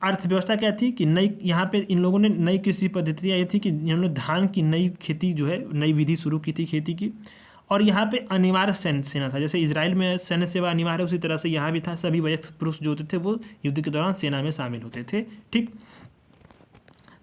अर्थव्यवस्था क्या थी कि नई, यहाँ पे इन लोगों ने नई कृषि पद्धतियाँ ये थी कि इन्होंने धान की नई खेती जो है, नई विधि शुरू की थी खेती की। और यहाँ पे अनिवार्य सैन्य सेना था, जैसे इजराइल में सैन्य सेवा अनिवार्य है उसी तरह से यहाँ भी था। सभी वयस्क पुरुष जो होते थे वो युद्ध के दौरान सेना में शामिल होते थे। ठीक,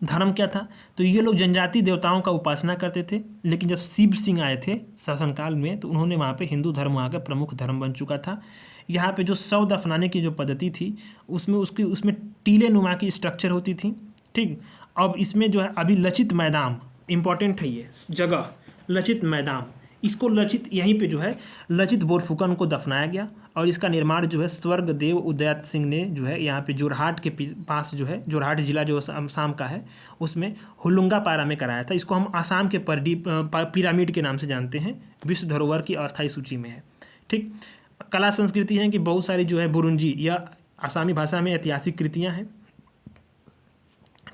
धर्म क्या था? तो ये लोग जनजाति देवताओं का उपासना करते थे, लेकिन जब शिव सिंह आए थे शासनकाल में तो उन्होंने वहाँ पे हिंदू धर्म वहाँ का प्रमुख धर्म बन चुका था। यहाँ पे जो शव दफनाने की जो पद्धति थी उसमें टीले नुमा की स्ट्रक्चर होती थी। ठीक, अब इसमें जो है अभी लचित मैदान इंपॉर्टेंट है, ये जगह लचित मैदान, इसको लचित यहीं पे जो है लचित बोरफुकन को दफनाया गया, और इसका निर्माण जो है स्वर्गदेव उदयत सिंह ने जो है यहाँ पे जोरहाट के पास जो है, जोरहाट जिला जो असम का है उसमें हुलुंगा पारा में कराया था। इसको हम आसाम के पिरामिड के नाम से जानते हैं, विश्व धरोहर की अस्थायी सूची में है। ठीक, कला संस्कृति है कि बहुत सारी जो है बुरुंजी या आसामी भाषा में ऐतिहासिक कृतियाँ हैं,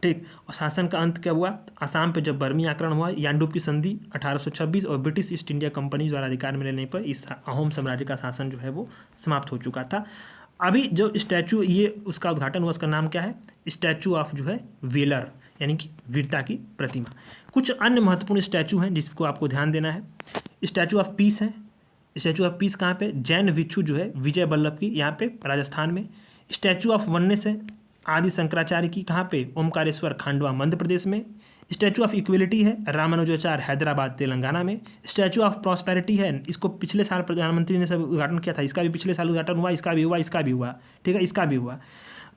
ठीक। और शासन का अंत क्या हुआ? असम पे जब बर्मी आक्रमण हुआ, यानडूब की संधि 1826 और ब्रिटिश ईस्ट इंडिया कंपनी द्वारा अधिकार में लेने पर इस अहोम साम्राज्य का शासन जो है वो समाप्त हो चुका था। अभी जो स्टैचू ये उसका उद्घाटन हुआ, उसका नाम क्या है? स्टैचू ऑफ जो है वेलर, यानी कि वीरता की प्रतिमा। कुछ अन्य महत्वपूर्ण स्टैचू हैं जिसको आपको ध्यान देना है। स्टैचू ऑफ पीस है। स्टैचू ऑफ पीस कहाँ पे? जैन भिक्षु जो है विजय वल्लभ की, यहाँ पे राजस्थान में। स्टैचू ऑफ वननेस है आदि शंकराचार्य की, कहाँ पे? ओमकारेश्वर, खांडवा, मध्य प्रदेश में। स्टैचू ऑफ इक्वलिटी है रामानुजाचार्य, हैदराबाद, तेलंगाना में। स्टैचू ऑफ प्रॉस्पेरिटी है, इसको पिछले साल प्रधानमंत्री ने सब उद्घाटन किया था, इसका भी पिछले साल उद्घाटन हुआ, इसका भी हुआ, इसका भी हुआ, ठीक है, इसका भी हुआ।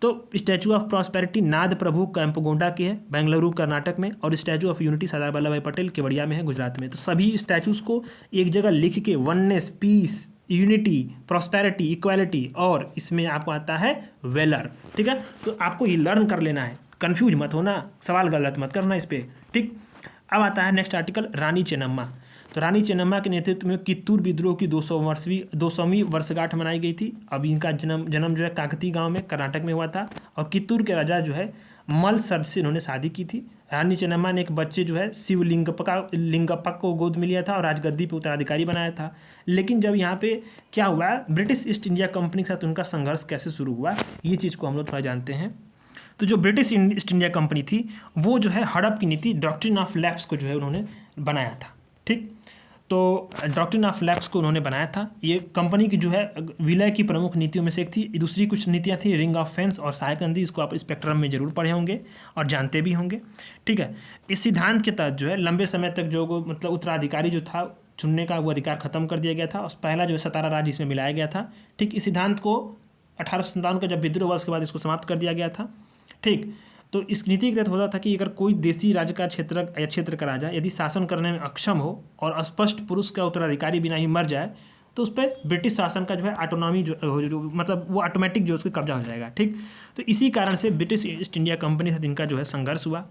तो स्टैचू ऑफ प्रॉस्पेरिटी नाद प्रभु कैंपगोंडा की है, बेंगलुरु कर्नाटक में। और statue of unity Sardar Vallabh भाई पटेल केवड़िया में है, गुजरात में। तो सभी स्टैचूज़ को एक जगह लिख के oneness, peace, unity, prosperity, equality और इसमें आपको आता है वेलर, ठीक है। तो आपको ये लर्न कर लेना है, कंफ्यूज मत होना, सवाल गलत मत करना इस पर, ठीक। अब आता है नेक्स्ट आर्टिकल, रानी चेन्नम्मा। तो रानी चेन्नम्मा के नेतृत्व में कित्तूर विद्रोह की 200वीं वर्षगांठ मनाई गई थी। अब इनका जन्म जो है काकती गांव में, कर्नाटक में हुआ था। और कित्तूर के राजा जो है मलसद से इन्होंने शादी की थी। रानी चेन्नम्मा ने एक बच्चे जो है शिवलिंगप्पा को गोद में लिया था और राजगद्दी पर उत्तराधिकारी बनाया था। लेकिन जब यहाँ पे क्या हुआ, ब्रिटिश ईस्ट इंडिया कंपनी के साथ उनका संघर्ष कैसे शुरू हुआ, ये चीज़ को हम लोग थोड़ा जानते हैं। तो जो ब्रिटिश ईस्ट इंडिया कंपनी थी वो जो है हड़प की नीति, डॉक्ट्रिन ऑफ लैप्स को जो है उन्होंने बनाया था, ठीक। तो डॉक्ट्रिन ऑफ लैप्स को उन्होंने बनाया था। ये कंपनी की जो है विलय की प्रमुख नीतियों में से एक थी। दूसरी कुछ नीतियाँ थी रिंग ऑफ फेंस और सहायक, इसको आप स्पेक्ट्रम में जरूर पढ़े होंगे और जानते भी होंगे, ठीक है। इस सिद्धांत के तहत जो है लंबे समय तक जो मतलब उत्तराधिकारी जो था चुनने का, वो अधिकार खत्म कर दिया गया था और पहला जो है सतारा राज्य इसमें मिलाया गया था, ठीक। इस सिद्धांत को 1857 का जब विद्रोह हुआ उसके बाद इसको समाप्त कर दिया गया था, ठीक। तो इस नीति के तहत होता था कि अगर कोई देशी राज्य का क्षेत्र का राजा यदि शासन करने में अक्षम हो और स्पष्ट पुरुष का उत्तराधिकारी बिना ही मर जाए तो उस पर ब्रिटिश शासन का जो है ऑटोनॉमी जो मतलब वो ऑटोमेटिक जो उसका कब्जा हो जाएगा, ठीक। तो इसी कारण से ब्रिटिश ईस्ट इंडिया कंपनी से इनका जो है संघर्ष हुआ,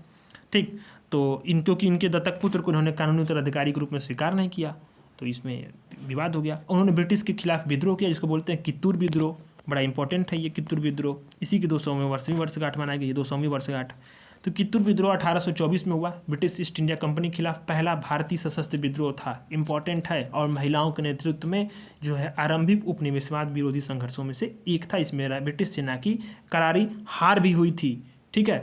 ठीक। तो क्योंकि इनके दत्तक पुत्र को इन्होंने कानूनी उत्तराधिकारी के रूप में स्वीकार नहीं किया तो इसमें विवाद हो गया। उन्होंने ब्रिटिश के खिलाफ विद्रोह किया जिसको बोलते हैं कित्तूर विद्रोह। बड़ा इंपॉर्टेंट है ये कित्तूर विद्रोह, इसी की 200वीं वर्षगांठ मनाई गई, 200वीं वर्षगांठ। तो कित्तूर विद्रोह 1824 में हुआ। ब्रिटिश ईस्ट इंडिया कंपनी के खिलाफ पहला भारतीय सशस्त्र विद्रोह था, इंपॉर्टेंट है। और महिलाओं के नेतृत्व में जो है आरंभिक उपनिवेशवाद विरोधी संघर्षों में से एक था। इसमें ब्रिटिश सेना की करारी हार भी हुई थी, ठीक है,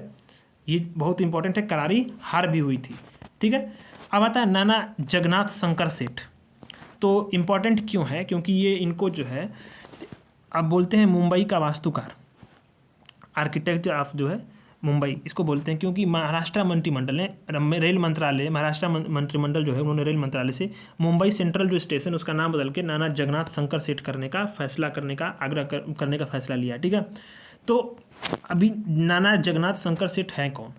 ये बहुत इंपॉर्टेंट है, करारी हार भी हुई थी, ठीक है। अब आता है नाना जगन्नाथ शंकर सेठ। तो इम्पॉर्टेंट क्यों है? क्योंकि ये इनको जो है अब बोलते हैं मुंबई का वास्तुकार, आर्किटेक्ट ऑफ जो है मुंबई, इसको बोलते हैं। क्योंकि महाराष्ट्र मंत्रिमंडल ने रेल मंत्रालय, महाराष्ट्र मंत्रिमंडल जो है उन्होंने रेल मंत्रालय से मुंबई सेंट्रल जो स्टेशन उसका नाम बदल के नाना जगन्नाथ शंकर सेठ करने का आग्रह करने का फैसला लिया, ठीक है। तो अभी नाना जगन्नाथ शंकर सेठ हैं कौन?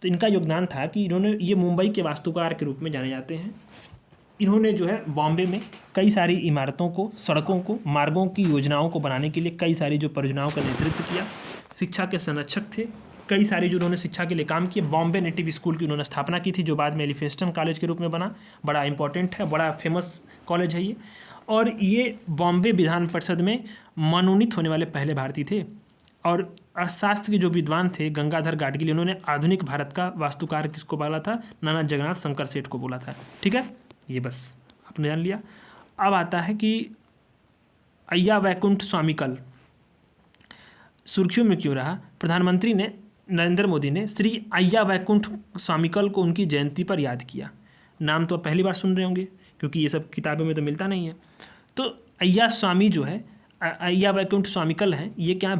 तो इनका योगदान था कि इन्होंने, ये मुंबई के वास्तुकार के रूप में जाने जाते हैं। इन्होंने जो है बॉम्बे में कई सारी इमारतों को, सड़कों को, मार्गों की योजनाओं को बनाने के लिए कई सारी जो परियोजनाओं का नेतृत्व किया। शिक्षा के संरक्षक थे, कई सारी जो उन्होंने शिक्षा के लिए काम किए। बॉम्बे नेटिव स्कूल की उन्होंने स्थापना की थी जो बाद में एलिफिंस्टन कॉलेज के रूप में बना। बड़ा इंपॉर्टेंट है, बड़ा फेमस कॉलेज है ये। और ये बॉम्बे विधान परिषद में मनोनीत होने वाले पहले भारतीय थे। और अर्थशास्त्र के जो विद्वान थे गंगाधर गाडगिल, उन्होंने आधुनिक भारत का वास्तुकार किसको बोला था? नाना जगन्नाथ शंकर सेठ को बोला था, ठीक है। ये बस आपने जान लिया। अब आता है कि अय्या वैकुंठ स्वामिकल सुर्खियों में क्यों रहा? प्रधानमंत्री ने नरेंद्र मोदी ने श्री अय्या वैकुंठ स्वामिकल को उनकी जयंती पर याद किया। नाम तो पहली बार सुन रहे होंगे क्योंकि ये सब किताबों में तो मिलता नहीं है। तो अय्या स्वामी जो है, अय्या वैकुंठ स्वामिकल हैं, ये क्या है?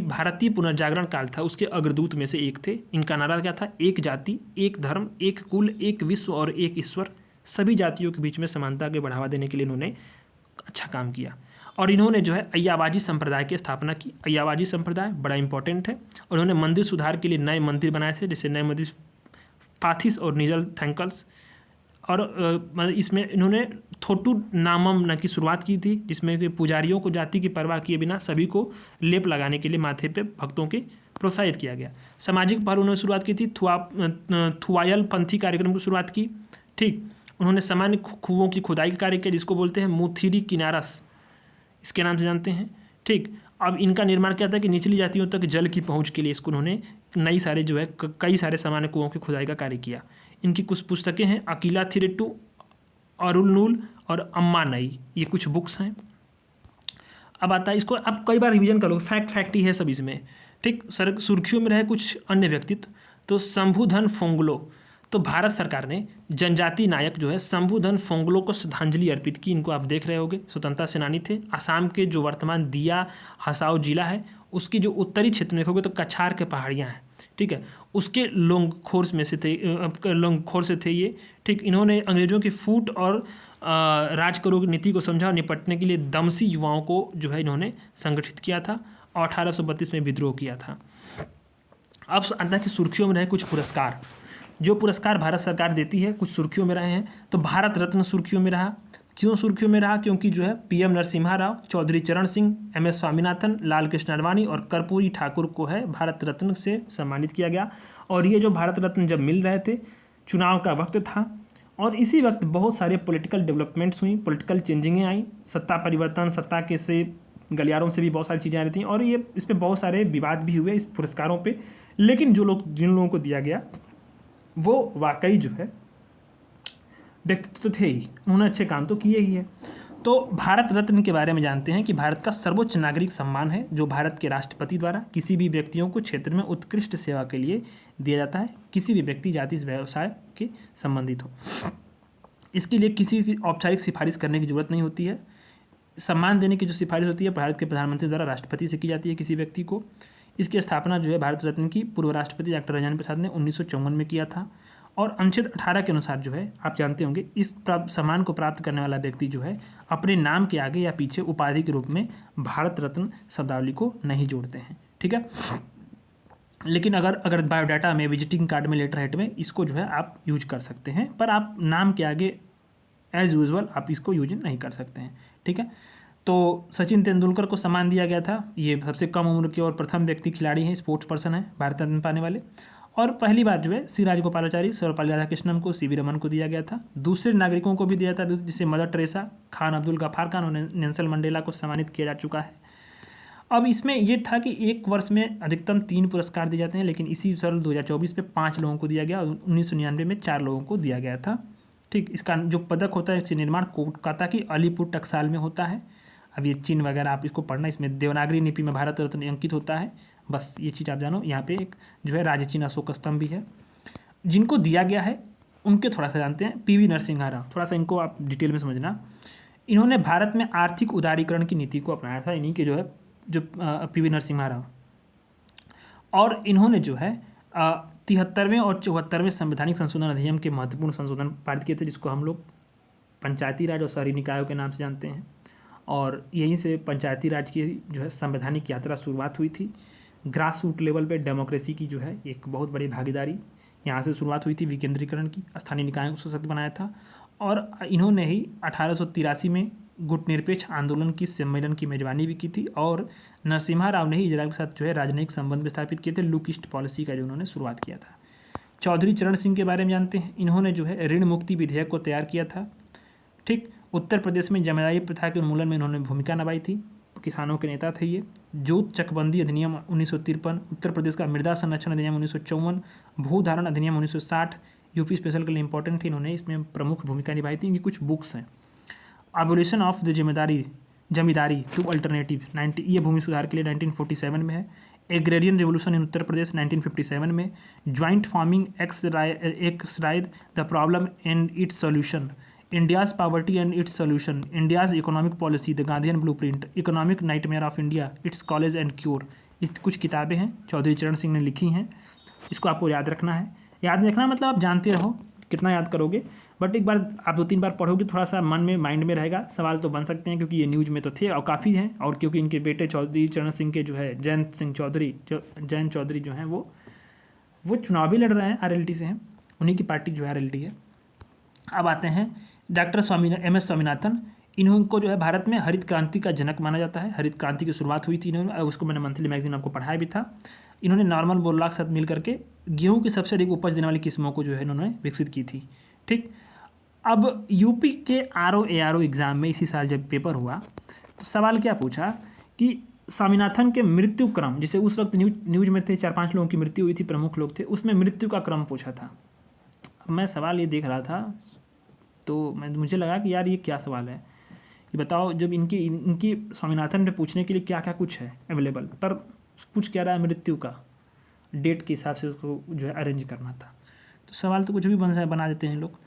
भारतीय पुनर्जागरण काल था उसके अग्रदूत में से एक थे। इनका नारा क्या था? एक जाति, एक धर्म, एक कुल, एक विश्व और एक ईश्वर। सभी जातियों के बीच में समानता के बढ़ावा देने के लिए इन्होंने अच्छा काम किया। और इन्होंने जो है अय्यावाजी संप्रदाय की स्थापना की। अय्यावाजी संप्रदाय बड़ा इंपॉर्टेंट है। और इन्होंने मंदिर सुधार के लिए नए मंदिर बनाए थे, जैसे नए मंदिर पाथिस और नीजल थैंकल्स। और इसमें इन्होंने थोटू नामम की शुरुआत की थी, जिसमें कि पुजारियों को जाति की परवाह किए बिना सभी को लेप लगाने के लिए माथे पे भक्तों के प्रोत्साहित किया गया। सामाजिक पहल उन्होंने शुरुआत की थी, थुआयल पंथी कार्यक्रम की शुरुआत की, ठीक। उन्होंने सामान्य कुओं की खुदाई का कार्य किया जिसको बोलते हैं मुथिरी किनारस, इसके नाम से जानते हैं, ठीक। अब इनका निर्माण क्या था कि निचली जातियों तक जल की पहुंच के लिए इसको उन्होंने नई सारे जो है कई सारे सामान्य कुओं की खुदाई का कार्य किया। इनकी कुछ पुस्तकें हैं, अकीला थिरिट्टू, अरुलनूल और अम्मा नई, ये कुछ बुक्स हैं। अब आता है, इसको आप कई बार रिवीजन करोगे, फैक्ट ही है सब इसमें, ठीक। सर सुर्खियों में रहे कुछ अन्य व्यक्तित्व, तो शंभुधन फोंगलो, तो भारत सरकार ने जनजाति नायक जो है शंभुधन फोंगलो को श्रद्धांजलि अर्पित की। इनको आप देख रहे होंगे, स्वतंत्रता सेनानी थे। असम के जो वर्तमान दिया हसाओ जिला है उसकी जो उत्तरी क्षेत्र में देखोगे तो कछार के पहाड़ियाँ हैं, ठीक है, उसके लोंगखोर में से थे, लोंगखोर से थे ये, ठीक। इन्होंने अंग्रेजों की फूट और राज करो की नीति को समझा और निपटने के लिए दमसी युवाओं को जो है इन्होंने संगठित किया था और 1832 में विद्रोह किया था। अब आता है कि सुर्खियों में रहे कुछ पुरस्कार, जो पुरस्कार भारत सरकार देती है, कुछ सुर्खियों में रहे हैं। तो भारत रत्न सुर्खियों में रहा। क्यों सुर्खियों में रहा? क्योंकि जो है पीएम नरसिम्हा राव, चौधरी चरण सिंह, एमएस स्वामीनाथन, लाल कृष्ण आडवाणी और कर्पूरी ठाकुर को है भारत रत्न से सम्मानित किया गया। और ये जो भारत रत्न जब मिल रहे थे, चुनाव का वक्त था और इसी वक्त बहुत सारे पॉलिटिकल डेवलपमेंट्स हुई, पॉलिटिकल चेंजिंगें आई, सत्ता परिवर्तन, सत्ता के से गलियारों से भी बहुत सारी चीज़ें आ रही थी और ये इस पर बहुत सारे विवाद भी हुए इस पुरस्कारों पे। लेकिन जिन लोगों को दिया गया वो वाकई जो है व्यक्तित्व तो थे ही, उन्होंने अच्छे काम तो किए ही है। तो भारत रत्न के बारे में जानते हैं कि भारत का सर्वोच्च नागरिक सम्मान है जो भारत के राष्ट्रपति द्वारा किसी भी व्यक्तियों को क्षेत्र में उत्कृष्ट सेवा के लिए दिया जाता है, किसी भी व्यक्ति जाति व्यवसाय के संबंधित हो। इसके लिए किसी की औपचारिक सिफारिश करने की जरूरत नहीं होती है। सम्मान देने की जो सिफारिश होती है भारत के प्रधानमंत्री द्वारा राष्ट्रपति से की जाती है किसी व्यक्ति को। इसकी स्थापना जो है भारत रत्न की पूर्व राष्ट्रपति डॉक्टर राजेंद्र प्रसाद ने 1954 में किया था। और अनुच्छेद 18 के अनुसार जो है आप जानते होंगे इस सम्मान को प्राप्त करने वाला व्यक्ति जो है अपने नाम के आगे या पीछे उपाधि के रूप में भारत रत्न शब्दावली को नहीं जोड़ते हैं, ठीक है। लेकिन अगर बायोडाटा में, विजिटिंग कार्ड में, लेटर हेड में इसको जो है आप यूज कर सकते हैं, पर आप नाम के आगे एज यूजुअल आप इसको यूज नहीं कर सकते हैं, ठीक है। तो सचिन तेंदुलकर को सम्मान दिया गया था। ये सबसे कम उम्र के और प्रथम व्यक्ति खिलाड़ी हैं, स्पोर्ट्स पर्सन है भारत रत्न पाने वाले। और पहली बार जो है श्री राजगोपालाचारी, सर्वपल्ली राधाकृष्णन को, सीवी रमन को दिया गया था। दूसरे नागरिकों को भी दिया था, जैसे मदर टेरेसा, खान अब्दुल गफ्फार खान और नेल्सन मंडेला को सम्मानित किया जा चुका है। अब इसमें ये था कि एक वर्ष में अधिकतम 3 पुरस्कार दिए जाते हैं, लेकिन इसी साल 2024 में 5 लोगों को दिया गया और 1999 में 4 लोगों को दिया गया था, ठीक। इसका जो पदक होता है इसके निर्माण कोलकाता की अलीपुर टकसाल में होता है। अब ये चिन्ह वगैरह आप इसको पढ़ना, इसमें देवनागरी लिपि में भारत रत्न अंकित होता है, बस ये चीज़ आप जानो। यहाँ पे एक जो है राज्य चिन्ह अशोक स्तंभ भी है। जिनको दिया गया है उनके थोड़ा सा जानते हैं। पीवी नरसिम्हा राव, थोड़ा सा इनको आप डिटेल में समझना। इन्होंने भारत में आर्थिक उदारीकरण की नीति को अपनाया था, इन्हीं के जो है पीवी नरसिम्हा राव। और इन्होंने जो है 73वें और 74वें संवैधानिक संशोधन अधिनियम के महत्वपूर्ण संशोधन पारित किए थे, जिसको हम लोग पंचायती राज और शहरी निकायों के नाम से जानते हैं। और यहीं से पंचायती राज की जो है संवैधानिक यात्रा शुरुआत हुई थी। ग्रास रूट लेवल पे डेमोक्रेसी की जो है एक बहुत बड़ी भागीदारी यहाँ से शुरुआत हुई थी, विकेंद्रीकरण की, स्थानीय निकायों को सशक्त बनाया था। और इन्होंने ही 1883 में गुटनिरपेक्ष आंदोलन की सम्मेलन की मेजबानी भी की थी। और नरसिम्हा राव ने ही इजरायल के साथ जो है राजनयिक संबंध स्थापित किए थे, लुक ईस्ट पॉलिसी का जो उन्होंने शुरुआत किया था। चौधरी चरण सिंह के बारे में जानते हैं। इन्होंने जो है ऋण मुक्ति विधेयक को तैयार किया था, ठीक। उत्तर प्रदेश में जमींदारी प्रथा के उन्मूलन में इन्होंने भूमिका निभाई थी, किसानों के नेता थे ये। जोत चकबंदी अधिनियम 1953, उत्तर प्रदेश का मृदा संरक्षण अधिनियम 1954, भूधारण अधिनियम 1960 यूपी स्पेशल के लिए इंपॉर्टेंट थे, इन्होंने इसमें प्रमुख भूमिका निभाई थी। इनकी कुछ बुक्स हैं। Abolition of the zamindari to alternative 90, ये भूमि सुधार के लिए 1947 में है। एग्रेरियन रिवोल्यूशन इन उत्तर प्रदेश 1957 में। Joint farming x-rayed the problem and its solution, India's poverty and its solution, India's economic policy, the Gandhian blueprint, economic nightmare of India, its college and cure. ये कुछ किताबें हैं चौधरी चरण सिंह ने लिखी हैं, इसको आपको याद रखना है। याद नहीं रखना मतलब आप जानते रहो, कितना याद करोगे, बट एक बार आप 2-3 बार पढ़ोगे थोड़ा सा मन में, माइंड में रहेगा। सवाल तो बन सकते हैं क्योंकि ये न्यूज़ में तो थे और काफ़ी हैं। और क्योंकि इनके बेटे चौधरी चरण सिंह के जो है जयंत चौधरी जो हैं वो चुनाव भी लड़ रहे हैं, आरएलडी से हैं, उन्हीं की पार्टी जो है आरएलडी है। अब आते हैं डॉक्टर एमएस स्वामीनाथन। इनको जो है भारत में हरित क्रांति का जनक माना जाता है। हरित क्रांति की शुरुआत हुई थी इन्होंने, उसको मैंने मंथली मैगजीन आपको पढ़ाया भी था। इन्होंने नॉर्मल बोरलॉग के साथ मिल करके गेहूं की सबसे अधिक उपज देने वाली किस्मों को जो है इन्होंने विकसित की थी, ठीक। अब यूपी के आरओ एआरओ एग्ज़ाम में इसी साल जब पेपर हुआ तो सवाल क्या पूछा कि स्वामीनाथन के मृत्यु क्रम, जैसे उस वक्त न्यूज में थे 4-5 लोगों की मृत्यु हुई थी, प्रमुख लोग थे, उसमें मृत्यु का क्रम पूछा था। मैं सवाल ये देख रहा था तो मुझे लगा कि यार ये क्या सवाल है, ये बताओ जब इनकी स्वामीनाथन पे पूछने के लिए क्या क्या कुछ है अवेलेबल, पर पूछ क्या रहा है मृत्यु का, डेट के हिसाब से उसको जो है अरेंज करना था। तो सवाल तो कुछ भी बना देते हैं लोग।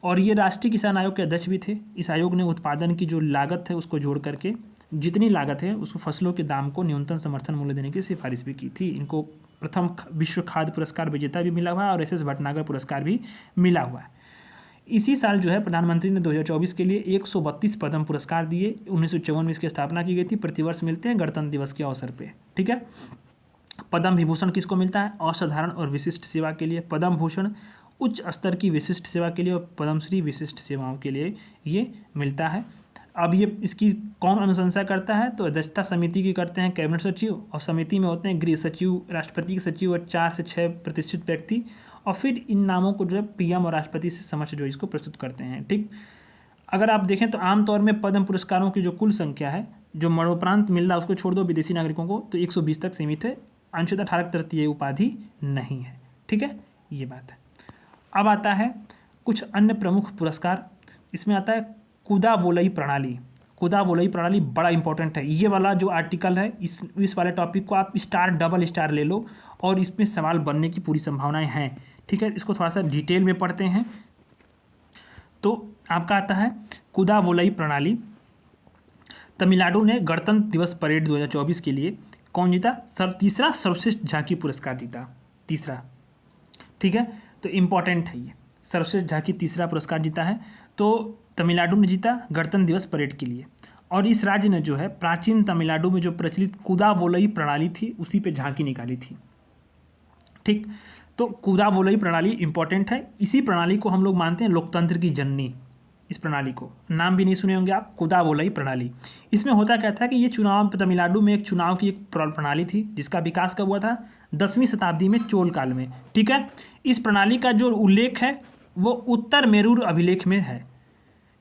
और ये राष्ट्रीय किसान आयोग के अध्यक्ष भी थे। इस आयोग ने उत्पादन की जो लागत है उसको जोड़ करके जितनी लागत है उसको फसलों के दाम को न्यूनतम समर्थन मूल्य देने की सिफारिश भी की थी। इनको प्रथम विश्व खाद्य पुरस्कार विजेता भी मिला हुआ है और एस भटनागर पुरस्कार भी मिला हुआ है। इसी साल जो है प्रधानमंत्री ने 2024 के लिए 132 पद्म पुरस्कार दिए। 1954 में इसकी स्थापना की गई थी। प्रतिवर्ष मिलते हैं गणतंत्र दिवस के अवसर पे, ठीक है। पद्म विभूषण किसको मिलता है? असाधारण और विशिष्ट सेवा के लिए। पद्म भूषण उच्च स्तर की विशिष्ट सेवा के लिए और पद्मश्री विशिष्ट सेवाओं के लिए ये मिलता है। अब ये इसकी कौन अनुशंसा करता है? तो अध्यक्षता समिति की करते हैं कैबिनेट सचिव, और समिति में होते हैं गृह सचिव, राष्ट्रपति के सचिव और 4 से 6 प्रतिष्ठित व्यक्ति, और फिर इन नामों को जो है पीएम और राष्ट्रपति से समक्ष जो इसको प्रस्तुत करते हैं, ठीक। अगर आप देखें तो आमतौर में पद्म पुरस्कारों की जो कुल संख्या है, जो मरणोपरांत मिल रहा है उसको छोड़ दो विदेशी नागरिकों को, तो 120 तक सीमित है। अनुच्छेद 18 के तहत ये उपाधि नहीं है, ठीक है, ये बात है। अब आता है कुछ अन्य प्रमुख पुरस्कार। इसमें आता है कुदा बोलई प्रणाली। कुदा बोलई प्रणाली बड़ा इंपॉर्टेंट है। ये वाला जो आर्टिकल है, इस वाले टॉपिक को आप स्टार डबल स्टार ले लो, और इसमें सवाल बनने की पूरी संभावनाएं हैं, ठीक है। इसको थोड़ा सा डिटेल में पढ़ते हैं। तो आपका आता है कुदा बोलई प्रणाली। तमिलनाडु ने गणतंत्र दिवस परेड 2024 के लिए कौन जीता? तीसरा सर्वश्रेष्ठ झांकी पुरस्कार जीता, तीसरा, ठीक है। तो इम्पॉर्टेंट है, ये सर्वश्रेष्ठ झांकी तीसरा पुरस्कार जीता है। तो तमिलनाडु ने जीता गणतंत्र दिवस परेड के लिए। और इस राज्य ने जो है प्राचीन तमिलनाडु में जो प्रचलित कुदा बोलई प्रणाली थी उसी पे झांकी निकाली थी, ठीक। तो कुदा बोलई प्रणाली इंपॉर्टेंट है। इसी प्रणाली को हम लोग मानते हैं लोकतंत्र की जननी। इस प्रणाली को नाम भी नहीं सुने होंगे आप, कुदा बोलई प्रणाली। इसमें होता क्या था कि ये चुनाव, तमिलनाडु में एक चुनाव की एक प्रणाली थी जिसका विकास कब हुआ था? 10वीं शताब्दी में चोल काल में, ठीक है। इस प्रणाली का जो उल्लेख है वो उत्तर मेरूर अभिलेख में है,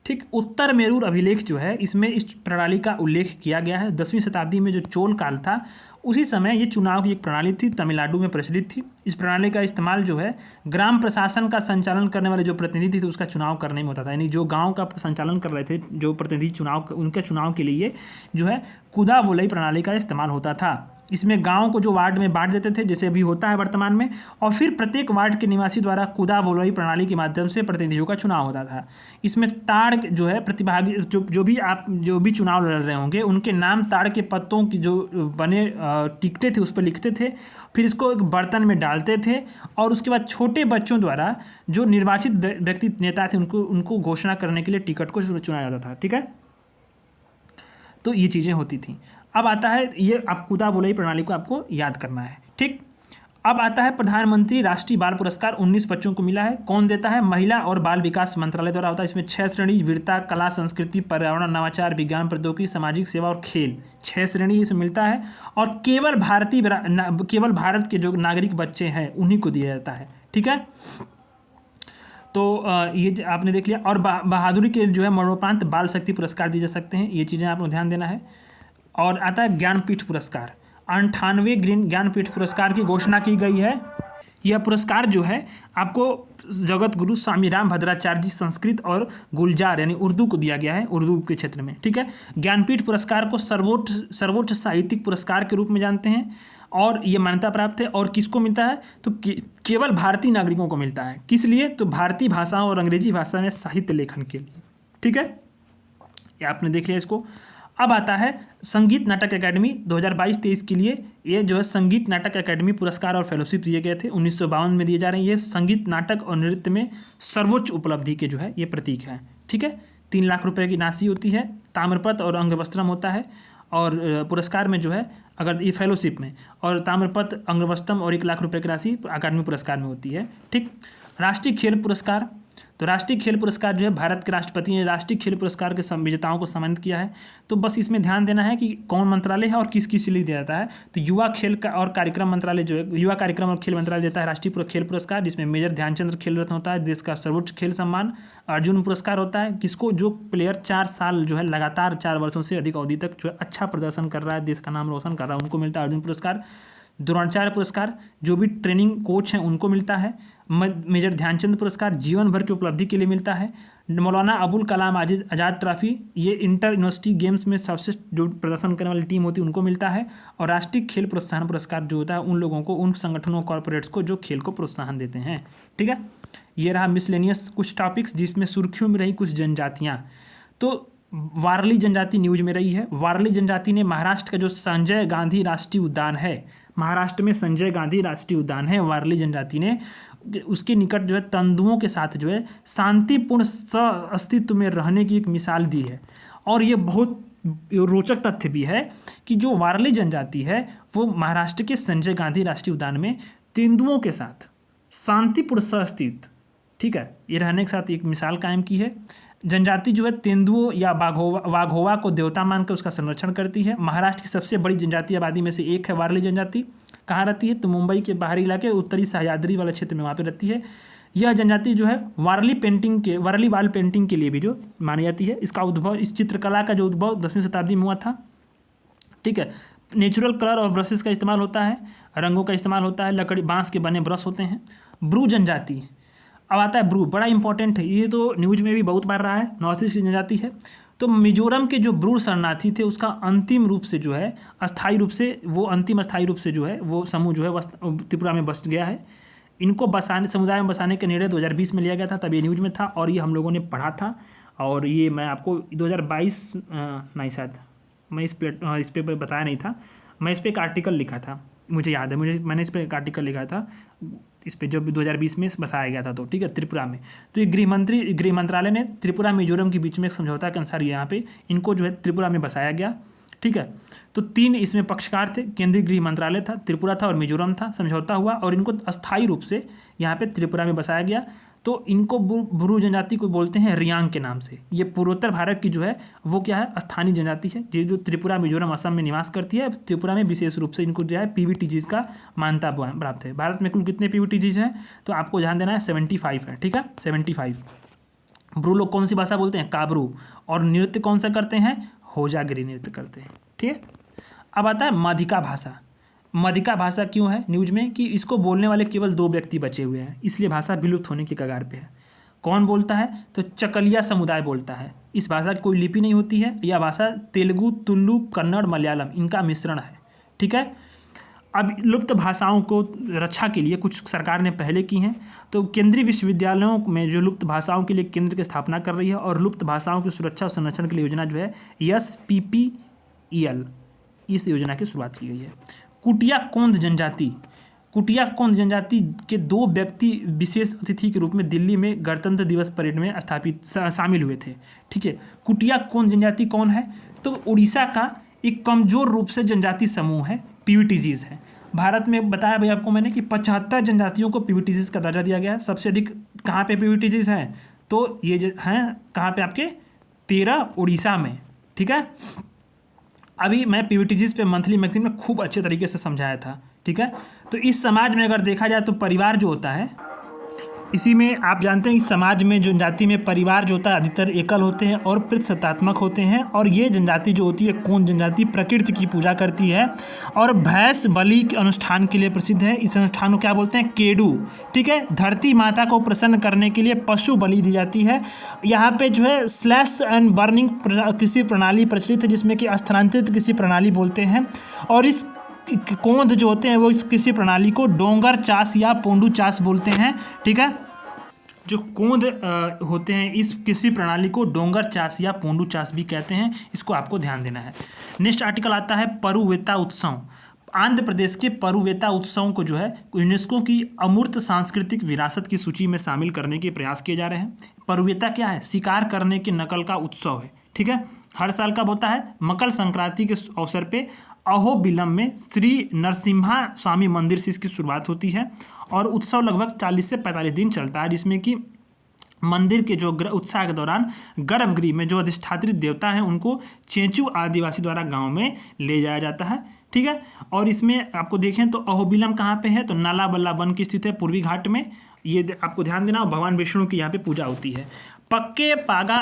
ठीक। उत्तर मेरूर अभिलेख जो है इसमें इस प्रणाली का उल्लेख किया गया है। 10वीं शताब्दी में जो चोल काल था उसी समय ये चुनाव की एक प्रणाली थी, तमिलनाडु में प्रचलित थी। इस प्रणाली का इस्तेमाल जो है ग्राम प्रशासन का संचालन करने वाले जो प्रतिनिधि थे उसका चुनाव करने में होता था। यानी जो गांव का संचालन कर रहे थे जो प्रतिनिधि चुनाव, उनके चुनाव के लिए जो है कुदा बोलई प्रणाली का इस्तेमाल होता था। इसमें गांव को जो वार्ड में बांट देते थे, जैसे अभी होता है वर्तमान में, और फिर प्रत्येक वार्ड के निवासी द्वारा कुदा बोलई प्रणाली के माध्यम से प्रतिनिधियों का चुनाव होता था। इसमें ताड़ जो है प्रतिभागी जो भी चुनाव लड़ रहे होंगे उनके नाम ताड़ के पत्तों की जो बने टिकटे थे उस पर लिखते थे, फिर इसको एक बर्तन में डालते थे, और उसके बाद छोटे बच्चों द्वारा जो निर्वाचित व्यक्ति नेता थे उनको घोषणा करने के लिए टिकट को चुना जाता था, ठीक है। तो ये चीज़ें होती थी। अब आता है, ये आप कुदा बोलई प्रणाली को आपको याद करना है, ठीक। अब आता है प्रधानमंत्री राष्ट्रीय बाल पुरस्कार 19 बच्चों को मिला है। कौन देता है? महिला और बाल विकास मंत्रालय द्वारा होता है। इसमें 6 श्रेणी, वीरता, कला, संस्कृति, पर्यावरण, नवाचार, विज्ञान, प्रौद्योगिकी, सामाजिक सेवा और खेल, 6 श्रेणी इसमें मिलता है। और केवल भारत के जो नागरिक बच्चे हैं उन्हीं को दिया जाता है, ठीक है। तो ये आपने देख लिया। और बहादुरी के जो है मरणोपरांत बाल शक्ति पुरस्कार दिए जा सकते हैं, ये चीज़ें आपको ध्यान देना है। और आता है ज्ञानपीठ पुरस्कार। 98 ज्ञानपीठ पुरस्कार की घोषणा की गई है। यह पुरस्कार जो है आपको जगत गुरु स्वामी राम भद्राचार्य जी संस्कृत और गुलजार यानी उर्दू को दिया गया है, उर्दू के क्षेत्र में, ठीक है। ज्ञानपीठ पुरस्कार को सर्वोच्च साहित्यिक पुरस्कार के रूप में जानते हैं, और ये मान्यता प्राप्त है। और किसको मिलता है? तो केवल भारतीय नागरिकों को मिलता है। किस लिए? तो भारतीय भाषाओं और अंग्रेजी भाषा में साहित्य लेखन के लिए, ठीक है। ये आपने देख लिया इसको। अब आता है संगीत नाटक अकादमी 2022-23 के लिए। ये जो है संगीत नाटक अकादमी पुरस्कार और फेलोशिप दिए गए थे, 1952 में दिए जा रहे हैं। ये संगीत, नाटक और नृत्य में सर्वोच्च उपलब्धि के जो है ये प्रतीक हैं, ठीक है। 3 लाख रुपए की राशि होती है, ताम्रपत्र और अंगवस्त्रम होता है। और पुरस्कार में जो है अगर ये फेलोशिप में, और ताम्रपत्र, अंगवस्त्रम और 1 लाख रुपए की राशि अकादमी पुरस्कार में होती है, ठीक। राष्ट्रीय खेल पुरस्कार तो राष्ट्रीय खेल पुरस्कार जो है भारत के राष्ट्रपति ने राष्ट्रीय खेल पुरस्कार के विजेताओं को सम्मानित किया है। तो बस इसमें ध्यान देना है कि कौन मंत्रालय है और किस किस लिए दिया जाता है। तो युवा खेल का और कार्यक्रम मंत्रालय जो है, युवा कार्यक्रम और खेल मंत्रालय देता है राष्ट्रीय खेल पुरस्कार, जिसमें मेजर ध्यानचंद खेल रत्न होता है, देश का सर्वोच्च खेल सम्मान। अर्जुन पुरस्कार होता है किसको, जो प्लेयर 4 साल जो है लगातार 4 वर्षों से अधिक अवधि तक जो है अच्छा प्रदर्शन कर रहा है, देश का नाम रोशन कर रहा है, उनको मिलता है अर्जुन पुरस्कार। द्रोणाचार्य पुरस्कार जो भी ट्रेनिंग कोच हैं उनको मिलता है। मेजर ध्यानचंद पुरस्कार जीवन भर की उपलब्धि के लिए मिलता है। मौलाना अबुल कलाम आज़ाद ट्रॉफी ये इंटर यूनिवर्सिटी गेम्स में सबसे जो प्रदर्शन करने वाली टीम होती है उनको मिलता है। और राष्ट्रीय खेल प्रोत्साहन पुरस्कार जो होता है उन लोगों को, उन संगठनों कॉर्पोरेट्स को जो खेल को प्रोत्साहन देते हैं। ठीक है, ये रहा मिसलेनियस कुछ टॉपिक्स, जिसमें सुर्खियों में रही कुछ जनजातियाँ। तो वारली जनजाति न्यूज में रही है। वारली जनजाति ने महाराष्ट्र का जो संजय गांधी राष्ट्रीय उद्यान है, महाराष्ट्र में संजय गांधी राष्ट्रीय उद्यान है, वारली जनजाति ने उसके निकट जो है तेंदुओं के साथ जो है शांतिपूर्ण अस्तित्व में रहने की एक मिसाल दी है। और ये बहुत रोचक तथ्य भी है कि जो वारली जनजाति है वो महाराष्ट्र के संजय गांधी राष्ट्रीय उद्यान में तेंदुओं के साथ शांतिपूर्ण अस्तित्व, ठीक है, ये रहने के साथ एक मिसाल कायम की है। जनजाति जो है तेंदुओं या वाघोवा को देवता मानकर उसका संरक्षण करती है। महाराष्ट्र की सबसे बड़ी जनजातीय आबादी में से एक है वारली जनजाति। कहाँ रहती है, तो मुंबई के बाहरी इलाके उत्तरी सह्याद्री वाले क्षेत्र में वहाँ पे रहती है। यह जनजाति जो है वारली वाल पेंटिंग के लिए भी जो मानी जाती है। इसका उद्भव, इस चित्रकला का जो उद्भव 10वीं शताब्दी में हुआ था। ठीक है, नेचुरल कलर और ब्रशेस का इस्तेमाल होता है, रंगों का इस्तेमाल होता है, लकड़ी बांस के बने ब्रश होते हैं। ब्रू जनजाति, अब आता है ब्रू, बड़ा इंपॉर्टेंट है, ये तो न्यूज में भी बहुत बार रहा है, नॉर्थ ईस्ट की जनजाति है। तो मिजोरम के जो ब्रू शरणार्थी थे उसका अंतिम रूप से जो है अस्थायी रूप से जो है वो समूह जो है त्रिपुरा में बस गया है। इनको समुदाय में बसाने का निर्णय 2020 में लिया गया था, तब ये न्यूज में था और ये हम लोगों ने पढ़ा था। और ये मैं आपको 2022 नहीं शायद मैं इस पे बताया नहीं था, मैं इस पर एक आर्टिकल लिखा था, मुझे याद है, मैंने इस पर एक आर्टिकल लिखा था इस पे, जब 2020 में बसाया गया था। तो ठीक है, त्रिपुरा में तो ये गृह मंत्रालय ने त्रिपुरा मिजोरम के बीच में एक समझौता के अनुसार यहाँ पे इनको जो है त्रिपुरा में बसाया गया। ठीक है, तो 3 इसमें पक्षकार थे, केंद्रीय गृह मंत्रालय था, त्रिपुरा था और मिजोरम था। समझौता हुआ और इनको अस्थायी रूप से यहाँ पे त्रिपुरा में बसाया गया। तो इनको ब्रू जनजाति को बोलते हैं रियांग के नाम से। ये पूर्वोत्तर भारत की जो है वो क्या है, स्थानीय जनजाति है, ये जो त्रिपुरा मिजोरम असम में निवास करती है। त्रिपुरा में विशेष रूप से इनको जो है PVTGs का मान्यता प्राप्त है। भारत में कुल कितने PVTGs हैं, तो आपको ध्यान देना है 75 है। ठीक है, 75। ब्रू लोग कौन सी भाषा बोलते हैं, काबरू, और नृत्य कौन सा करते हैं, होजागिरी नृत्य करते हैं। ठीक है, अब आता है मधिका भाषा। मधिका भाषा क्यों है न्यूज में, कि इसको बोलने वाले केवल 2 व्यक्ति बचे हुए हैं, इसलिए भाषा विलुप्त होने की कगार पे है। कौन बोलता है, तो चकलिया समुदाय बोलता है। इस भाषा की कोई लिपि नहीं होती है। यह भाषा तेलुगु, तुलु, कन्नड़, मलयालम इनका मिश्रण है। ठीक है, अब लुप्त भाषाओं को रक्षा के लिए कुछ सरकार ने पहले की हैं। तो केंद्रीय विश्वविद्यालयों में जो लुप्त भाषाओं के लिए केंद्र की स्थापना कर रही है और लुप्त भाषाओं की सुरक्षा और संरक्षण के लिए योजना जो है SPPEL, इस योजना की शुरुआत की गई है। कुटिया कोंद जनजाति, कुटिया कोंद जनजाति के 2 व्यक्ति विशेष अतिथि के रूप में दिल्ली में गणतंत्र दिवस परेड में शामिल हुए थे। ठीक है, कुटिया कोंद जनजाति कौन है, तो उड़ीसा का एक कमजोर रूप से जनजाति समूह है, PVTGs है। भारत में बताया भाई आपको मैंने कि 75 जनजातियों को PVTGs का दर्जा दिया गया है। सबसे अधिक कहाँ पे PVTGs हैं, तो ये हैं कहाँ पे, आपके 13 उड़ीसा में। ठीक है, अभी मैं PVTGs पे मंथली मैगजीन में खूब अच्छे तरीके से समझाया था। ठीक है, तो इस समाज में अगर देखा जाए तो परिवार जो होता है, इसी में आप जानते हैं इस समाज में जो जनजाति में परिवार जो होता है अधिकतर एकल होते हैं और प्रतिसत्तात्मक होते हैं। और ये जनजाति जो होती है कोंद जनजाति प्रकृति की पूजा करती है और भैंस बलि के अनुष्ठान के लिए प्रसिद्ध है। इस अनुष्ठान को क्या बोलते हैं, केडू। ठीक है, धरती माता को प्रसन्न करने के लिए पशु बलि दी जाती है। यहाँ पे जो है स्लैश एंड बर्निंग कृषि प्रणाली प्रचलित है, जिसमें कि स्थानांतरित कृषि प्रणाली बोलते हैं। और इस कोंद जो होते हैं वो इस कृषि प्रणाली को डोंगर चास या पोंडू चास बोलते हैं। ठीक है, जो कोंद होते हैं इस कृषि प्रणाली को डोंगर चास या पोंडू चास भी कहते हैं, इसको आपको ध्यान देना है। नेक्स्ट आर्टिकल आता है परुवेता उत्सव। आंध्र प्रदेश के परुवेता उत्सव को जो है यूनेस्को की अमूर्त सांस्कृतिक विरासत की सूची में शामिल करने के प्रयास किए जा रहे हैं। परुवेता क्या है, शिकार करने के नकल का उत्सव है। ठीक है, हर साल कब होता है, मकर संक्रांति के अवसर पे अहोबिलम में श्री नरसिम्हा स्वामी मंदिर से इसकी शुरुआत होती है और उत्सव लगभग 40 से 45 दिन चलता है, जिसमें कि मंदिर के जो उत्साह के दौरान गर्भगृह में जो अधिष्ठात्री देवता हैं उनको चेंचू आदिवासी द्वारा गांव में ले जाया जाता है। ठीक है, और इसमें आपको देखें तो अहोबिलम कहाँ पे है, तो नालाबल्ला वन की स्थित है पूर्वी घाट में। ये आपको ध्यान देना, भगवान विष्णु की यहाँ पे पूजा होती है। पक्के पागा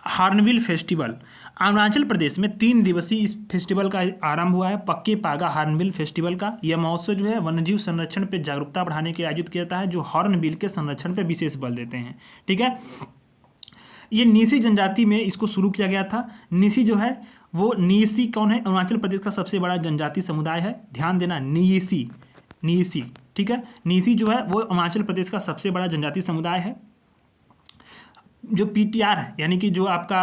हार्नबिल फेस्टिवल, अरुणाचल प्रदेश में 3 दिवसीय इस फेस्टिवल का आरंभ हुआ है, पक्के पागा हार्नबिल फेस्टिवल का। यह महोत्सव जो है वन्यजीव संरक्षण पे जागरूकता बढ़ाने के लिए आयोजित किया जाता है, जो हॉर्नबिल के संरक्षण पे विशेष बल देते हैं। ठीक है, ये नीसी जनजाति में इसको शुरू किया गया था। नीसी जो है वो, नीसी कौन है, अरुणाचल प्रदेश का सबसे बड़ा जनजाति समुदाय है। ध्यान देना, नीसी। ठीक है, नीसी जो है वो अरुणाचल प्रदेश का सबसे बड़ा जनजाति समुदाय है। जो PTR है यानी कि जो आपका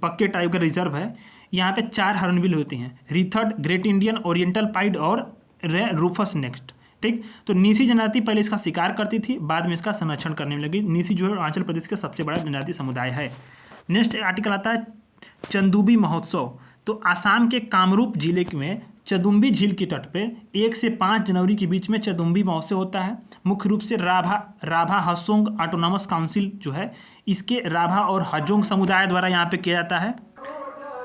पक्के टाइगर रिजर्व है, यहाँ पे 4 हॉर्नबिल होते हैं, रिथर्ड, ग्रेट इंडियन, ओरिएंटल पाइड और रूफस नेक्स्ट। ठीक, तो नीसी जनजाति पहले इसका शिकार करती थी, बाद में इसका संरक्षण करने में लगी। नीसी जो है अरुणाचल प्रदेश का सबसे बड़ा जनजाति समुदाय है। नेक्स्ट आर्टिकल आता है चंदुबी महोत्सव। तो आसाम के कामरूप जिले में चदुम्बी झील के तट पे 1 से 5 जनवरी के बीच में चदुम्बी महोत्सव होता है। मुख्य रूप से राभा हसोंग ऑटोनॉमस काउंसिल जो है, इसके राभा और हजोंग समुदाय द्वारा यहाँ पे किया जाता है।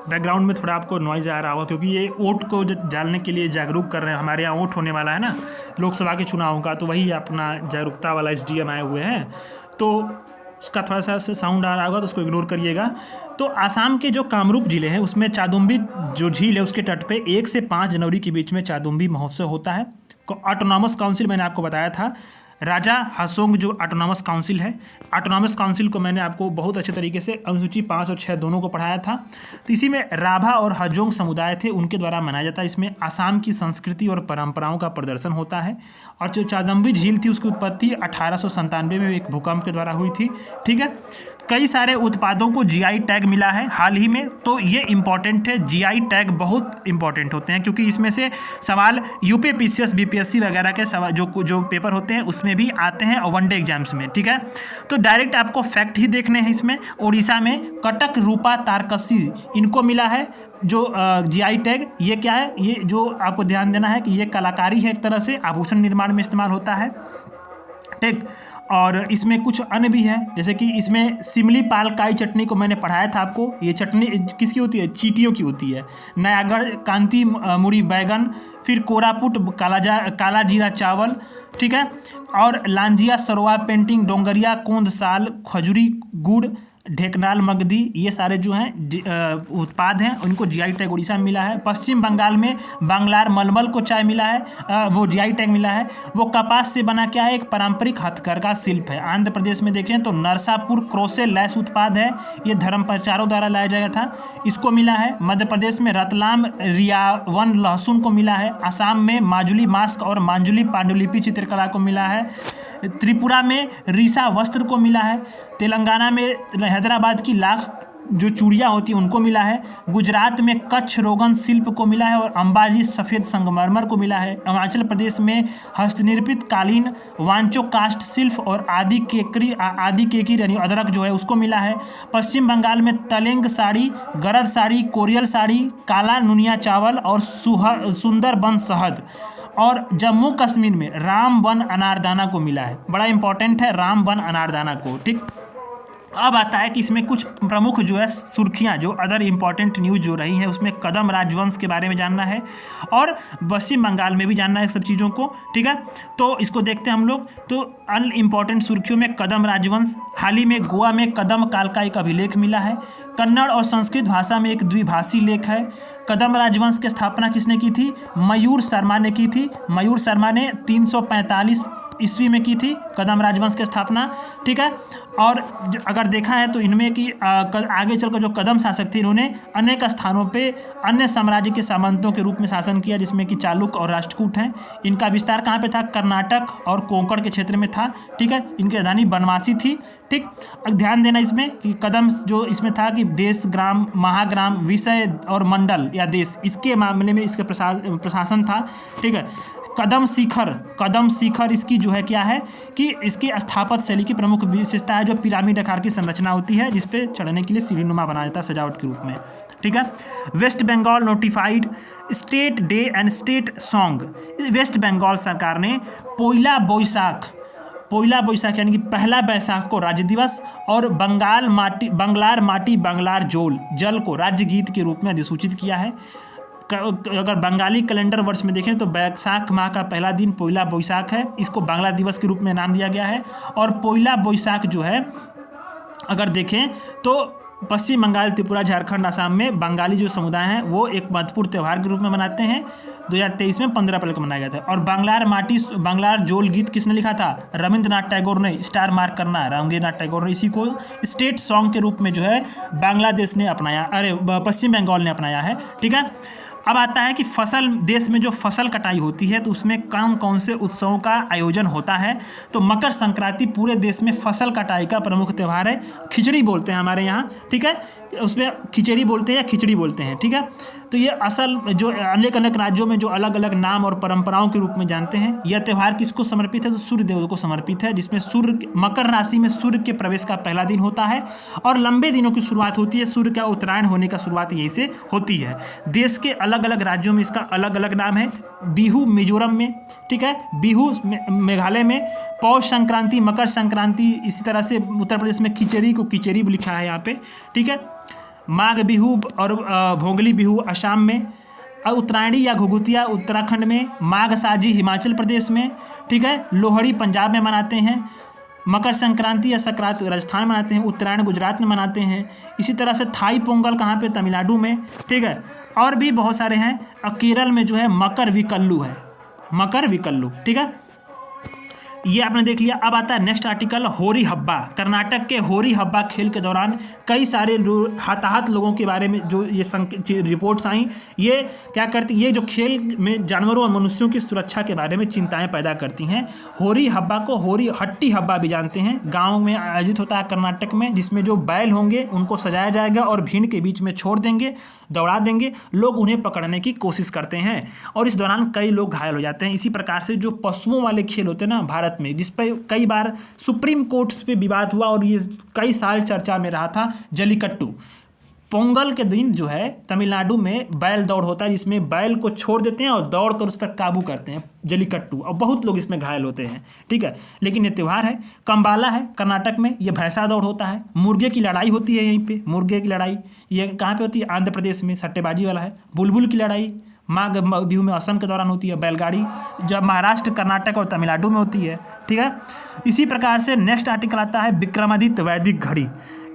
बैकग्राउंड में थोड़ा आपको नॉइज़ आ रहा होगा क्योंकि ये वोट को डालने के लिए जागरूक कर रहे हैं। हमारे यहाँ वोट होने वाला है ना लोकसभा के चुनावों का, तो वही अपना जागरूकता वाला SDM आए हुए हैं, तो उसका थोड़ा सा साउंड आ रहा होगा तो उसको इग्नोर करिएगा। तो आसाम के जो कामरूप जिले हैं उसमें चादुम्बी जो झील है उसके तट पे 1 से 5 जनवरी के बीच में चादुम्बी महोत्सव होता है। ऑटोनॉमस काउंसिल मैंने आपको बताया था, राजा हसोंग जो ऑटोनॉमस काउंसिल है, ऑटोनॉमस काउंसिल को मैंने आपको बहुत अच्छे तरीके से अनुसूची 5 और 6 दोनों को पढ़ाया था। तो इसी में राभा और हजोंग समुदाय थे, उनके द्वारा मनाया जाता है। इसमें आसाम की संस्कृति और परंपराओं का प्रदर्शन होता है। और जो चादुम्बी झील थी उसकी उत्पत्ति 1897 में एक भूकंप के द्वारा हुई थी। ठीक है, कई सारे उत्पादों को GI टैग मिला है हाल ही में, तो ये इम्पॉर्टेंट है। GI टैग बहुत इंपॉर्टेंट होते हैं क्योंकि इसमें से सवाल UPPCS BPSC वगैरह के सवाल जो पेपर होते हैं उसमें भी आते हैं और वनडे एग्जाम्स में। ठीक है, तो डायरेक्ट आपको फैक्ट ही देखने हैं। इसमें उड़ीसा में कटक रूपा तारकसी इनको मिला है जो GI टैग। ये क्या है, ये जो आपको ध्यान देना है कि ये कलाकारी है, एक तरह से आभूषण निर्माण में इस्तेमाल होता है। ठीक, और इसमें कुछ अन्य भी हैं, जैसे कि इसमें सिमली पाल काई चटनी को मैंने पढ़ाया था आपको। ये चटनी किसकी होती है, चींटियों की होती है। नयागढ़ कांती मुड़ी बैगन, फिर कोरापुट काला जीरा चावल। ठीक है, और लांजिया सरवा पेंटिंग, डोंगरिया कोंद साल, खजूरी गुड़, ढेकनाल मगदी, ये सारे जो हैं उत्पाद हैं उनको GI टैग उड़ीसा में मिला है। पश्चिम बंगाल में बांग्लार मलमल को चाय मिला है, वो GI टैग मिला है। वो कपास से बना क्या है, एक पारंपरिक हथकरघा शिल्प है। आंध्र प्रदेश में देखें तो नरसापुर क्रोसे लैस उत्पाद है, ये धर्म प्रचारों द्वारा लाया गया था, इसको मिला है। मध्य प्रदेश में रतलाम रियावन लहसुन को मिला है। असम में माजुली मास्क और मांजुली पांडुलिपि चित्रकला को मिला है। त्रिपुरा में रीसा वस्त्र को मिला है। तेलंगाना में हैदराबाद की लाख जो चूड़ियाँ होती हैं उनको मिला है। गुजरात में कच्छ रोगन शिल्प को मिला है और अंबाजी सफ़ेद संगमरमर को मिला है। अरुणाचल प्रदेश में हस्तनिर्मित कालीन, वांचो कास्ट शिल्प और आदि केकी यानी अदरक जो है उसको मिला है। पश्चिम बंगाल में तलेंग साड़ी, गरद साड़ी, कोरियल साड़ी, काला नुनिया चावल और सुंदर बन शहद। और जम्मू कश्मीर में राम वन अनारदाना को मिला है। बड़ा इंपॉर्टेंट है राम वन अनारदाना को। ठीक, अब आता है कि इसमें कुछ प्रमुख जो है सुर्खियाँ, जो अदर इम्पॉर्टेंट न्यूज़ जो रही हैं उसमें कदम राजवंश के बारे में जानना है और पश्चिम बंगाल में भी जानना है सब चीज़ों को। ठीक है, तो इसको देखते हैं हम लोग। तो अन इम्पॉर्टेंट सुर्खियों में कदम राजवंश, हाल ही में गोवा में कदम काल का एक अभिलेख मिला है। कन्नड़ और संस्कृत भाषा में एक द्विभाषी लेख है। कदम राजवंश की स्थापना किसने की थी, मयूर शर्मा ने की थी। मयूर शर्मा ने 345 ईस्वी में की थी कदम राजवंश की स्थापना। ठीक है, और अगर देखा है तो इनमें कि आगे चलकर जो कदम शासक थे इन्होंने अनेक स्थानों पे अन्य साम्राज्य के सामंतों के रूप में शासन किया, जिसमें कि चालुक्य और राष्ट्रकूट हैं। इनका विस्तार कहाँ पे था, कर्नाटक और कोंकण के क्षेत्र में था। ठीक है, इनकी राजधानी बनवासी थी। ठीक, अब ध्यान देना इसमें कि कदम जो इसमें था कि देश, ग्राम, महाग्राम, विषय और मंडल या देश, इसके मामले में इसका प्रशासन था। ठीक है, कदम शिखर इसकी जो है क्या है कि इसकी स्थापत्य शैली की प्रमुख विशेषता है जो पिरामिड आकार की संरचना होती है, जिसपे चढ़ने के लिए सीढ़ीनुमा बनाया जाता है सजावट के रूप में। ठीक है, West Bengal notified state day and state song. West Bengal सरकार ने पोइला बोईसाख पोइला बैसाख यानी कि पहला बैसाख को राज्य दिवस, और बंगाल माटी बंगलार माटी बंगलार जोल जल को राज्य गीत के रूप में अधिसूचित किया है। अगर बंगाली कैलेंडर वर्ष में देखें तो बैसाख माह का पहला दिन पोइला बैसाख है, इसको बांग्ला दिवस के रूप में नाम दिया गया है। और पोइला बैसाख जो है अगर देखें तो पश्चिम बंगाल, त्रिपुरा, झारखंड, असम में बंगाली जो समुदाय हैं वो एक महत्वपूर्ण त्यौहार के रूप में मनाते हैं। 2023 में 15 अप्रैल को मनाया गया था। और बंगलार जोल गीत किसने लिखा था? रविंद्रनाथ टैगोर ने। स्टार मार्क करना है, रविंद्रनाथ टैगोर ने इसी को स्टेट सॉन्ग के रूप में जो है बांग्लादेश ने अपनाया, पश्चिम बंगाल ने अपनाया है। ठीक है, अब आता है कि फसल, देश में जो फसल कटाई होती है तो उसमें कौन कौन से उत्सवों का आयोजन होता है। तो मकर संक्रांति पूरे देश में फसल कटाई का प्रमुख त्यौहार है। खिचड़ी बोलते हैं हमारे यहाँ, ठीक है, उसमें खिचड़ी बोलते हैं या खिचड़ी बोलते हैं। ठीक है, तो ये असल जो अनेक अनेक राज्यों में जो अलग अलग नाम और परंपराओं के रूप में जानते हैं। यह त्यौहार किसको समर्पित है? तो सूर्य देव को समर्पित है, जिसमें सूर्य मकर राशि में सूर्य के प्रवेश का पहला दिन होता है और लंबे दिनों की शुरुआत होती है। सूर्य का उत्तरायण होने का शुरुआत यहीं से होती है। देश के अलग अलग राज्यों में इसका अलग अलग नाम है। बिहू मिजोरम में, ठीक है, बिहू मेघालय में, पौष संक्रांति, मकर संक्रांति, इसी तरह से उत्तर प्रदेश में खिचड़ी को किचड़ी लिखा है यहाँ पे। ठीक है, माघ बिहू और भोगली बिहू असम में, उत्तरायणी या घुघुतिया उत्तराखंड में, माघ साजी हिमाचल प्रदेश में। ठीक है, लोहड़ी पंजाब में मनाते हैं, मकर संक्रांति या संक्रांति राजस्थान में मनाते हैं, उत्तरायण गुजरात में मनाते हैं। इसी तरह से थाई पोंगल कहाँ पे? तमिलनाडु में। ठीक है, और भी बहुत सारे हैं। केरल में जो है मकर विकल्लू है, मकर विकल्लू। ठीक है, ये आपने देख लिया। अब आता है नेक्स्ट आर्टिकल, होरी हब्बा। कर्नाटक के होरी हब्बा खेल के दौरान कई सारे हताहत लोगों के बारे में जो ये रिपोर्ट्स आई, ये क्या करती, ये जो खेल में जानवरों और मनुष्यों की सुरक्षा के बारे में चिंताएं पैदा करती हैं। होरी हब्बा को होरी हट्टी हब्बा भी जानते हैं, गाँव में आयोजित होता है कर्नाटक में, जिसमें जो बैल होंगे उनको सजाया जाएगा और भीड़ के बीच में छोड़ देंगे, दौड़ा देंगे, लोग उन्हें पकड़ने की कोशिश करते हैं और इस दौरान कई लोग घायल हो जाते हैं। इसी प्रकार से जो पशुओं वाले खेल होते हैं ना भारत में, जिस पर कई बार सुप्रीम कोर्ट्स पे विवाद हुआ और ये कई साल चर्चा में रहा था, जल्लीकट्टू। पोंगल के दिन जो है तमिलनाडु में बैल दौड़ होता है, जिसमें बैल को छोड़ देते हैं और दौड़ कर उस पर काबू करते हैं, जल्लीकट्टू, और बहुत लोग इसमें घायल होते हैं। ठीक है, लेकिन ये त्यौहार है। कंबाला है कर्नाटक में, ये भैंसा दौड़ होता है। मुर्गे की लड़ाई होती है यहीं पे, मुर्गे की लड़ाई ये कहाँ पे होती है? आंध्र प्रदेश में, सट्टेबाजी वाला है। बुलबुल की लड़ाई माघ बिहू में असम के दौरान होती है। बैलगाड़ी जब महाराष्ट्र, कर्नाटक और तमिलनाडु में होती है। ठीक है, इसी प्रकार से नेक्स्ट आर्टिकल आता है विक्रमादित्य वैदिक घड़ी।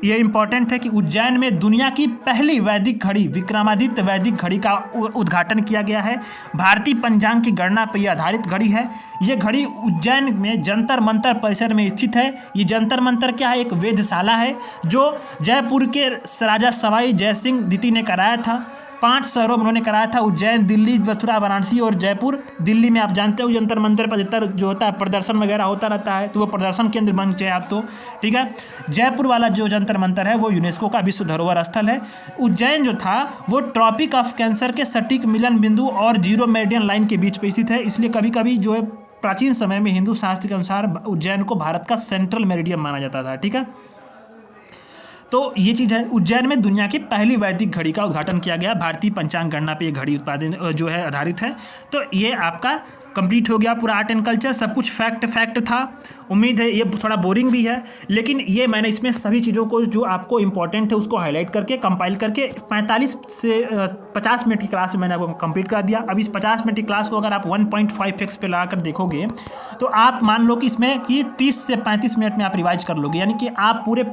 ये इंपॉर्टेंट है कि उज्जैन में दुनिया की पहली वैदिक घड़ी, विक्रमादित्य वैदिक घड़ी का उद्घाटन किया गया है। भारतीय पंचांग की गणना पर यह आधारित घड़ी है। ये घड़ी उज्जैन में जंतर मंतर परिसर में स्थित है। ये जंतर मंतर क्या है? एक वेधशाला है जो जयपुर के राजा सवाई जय सिंह द्वितीय ने कराया था। 5 शहरों में उन्होंने कराया था, उज्जैन, दिल्ली, मथुरा, वाराणसी और जयपुर। दिल्ली में आप जानते हो जंतर मंतर पर अधिकतर जो होता है प्रदर्शन वगैरह होता रहता है, तो वो प्रदर्शन केंद्र बन जाए आप तो। ठीक है, जयपुर वाला जो जंतर मंतर है वो यूनेस्को का विश्व धरोहर स्थल है। उज्जैन जो था वो ट्रॉपिक ऑफ कैंसर के सटीक मिलन बिंदु और जीरो मेरिडियन लाइन के बीच पे स्थित है, इसलिए कभी कभी जो है प्राचीन समय में हिंदू शास्त्र के अनुसार उज्जैन को भारत का सेंट्रल मेरिडियन माना जाता था। ठीक है, तो ये चीज़ है। उज्जैन में दुनिया की पहली वैदिक घड़ी का उद्घाटन किया गया। भारतीय पंचांग गणना पे ये घड़ी उत्पादन जो है आधारित है। तो ये आपका कंप्लीट हो गया पूरा आर्ट एंड कल्चर, सब कुछ फैक्ट था। उम्मीद है ये थोड़ा बोरिंग भी है, लेकिन ये मैंने इसमें सभी चीज़ों को जो आपको इंपॉर्टेंट है उसको हाईलाइट करके कंपाइल करके 45 से 50 मिनट की क्लास में मैंने आपको कंप्लीट कर दिया। अब इस 50 मिनट की क्लास को अगर आप 1.5x पे लगा कर देखोगे तो आप मान लो कि इसमें कि 30 से 35 मिनट में आप रिवाइज कर लोगे, यानी कि आप पूरे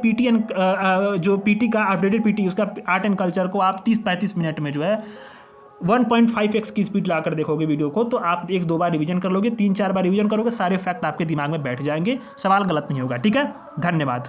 जो पीटी का अपडेटेड पीटी उसका आर्ट एंड कल्चर को आप 30-35 मिनट में जो है 1.5x की स्पीड लाकर देखोगे वीडियो को, तो आप 1-2 बार रिवीजन कर लोगे, 3-4 बार रिवीजन करोगे, सारे फैक्ट आपके दिमाग में बैठ जाएंगे, सवाल गलत नहीं होगा। ठीक है, धन्यवाद।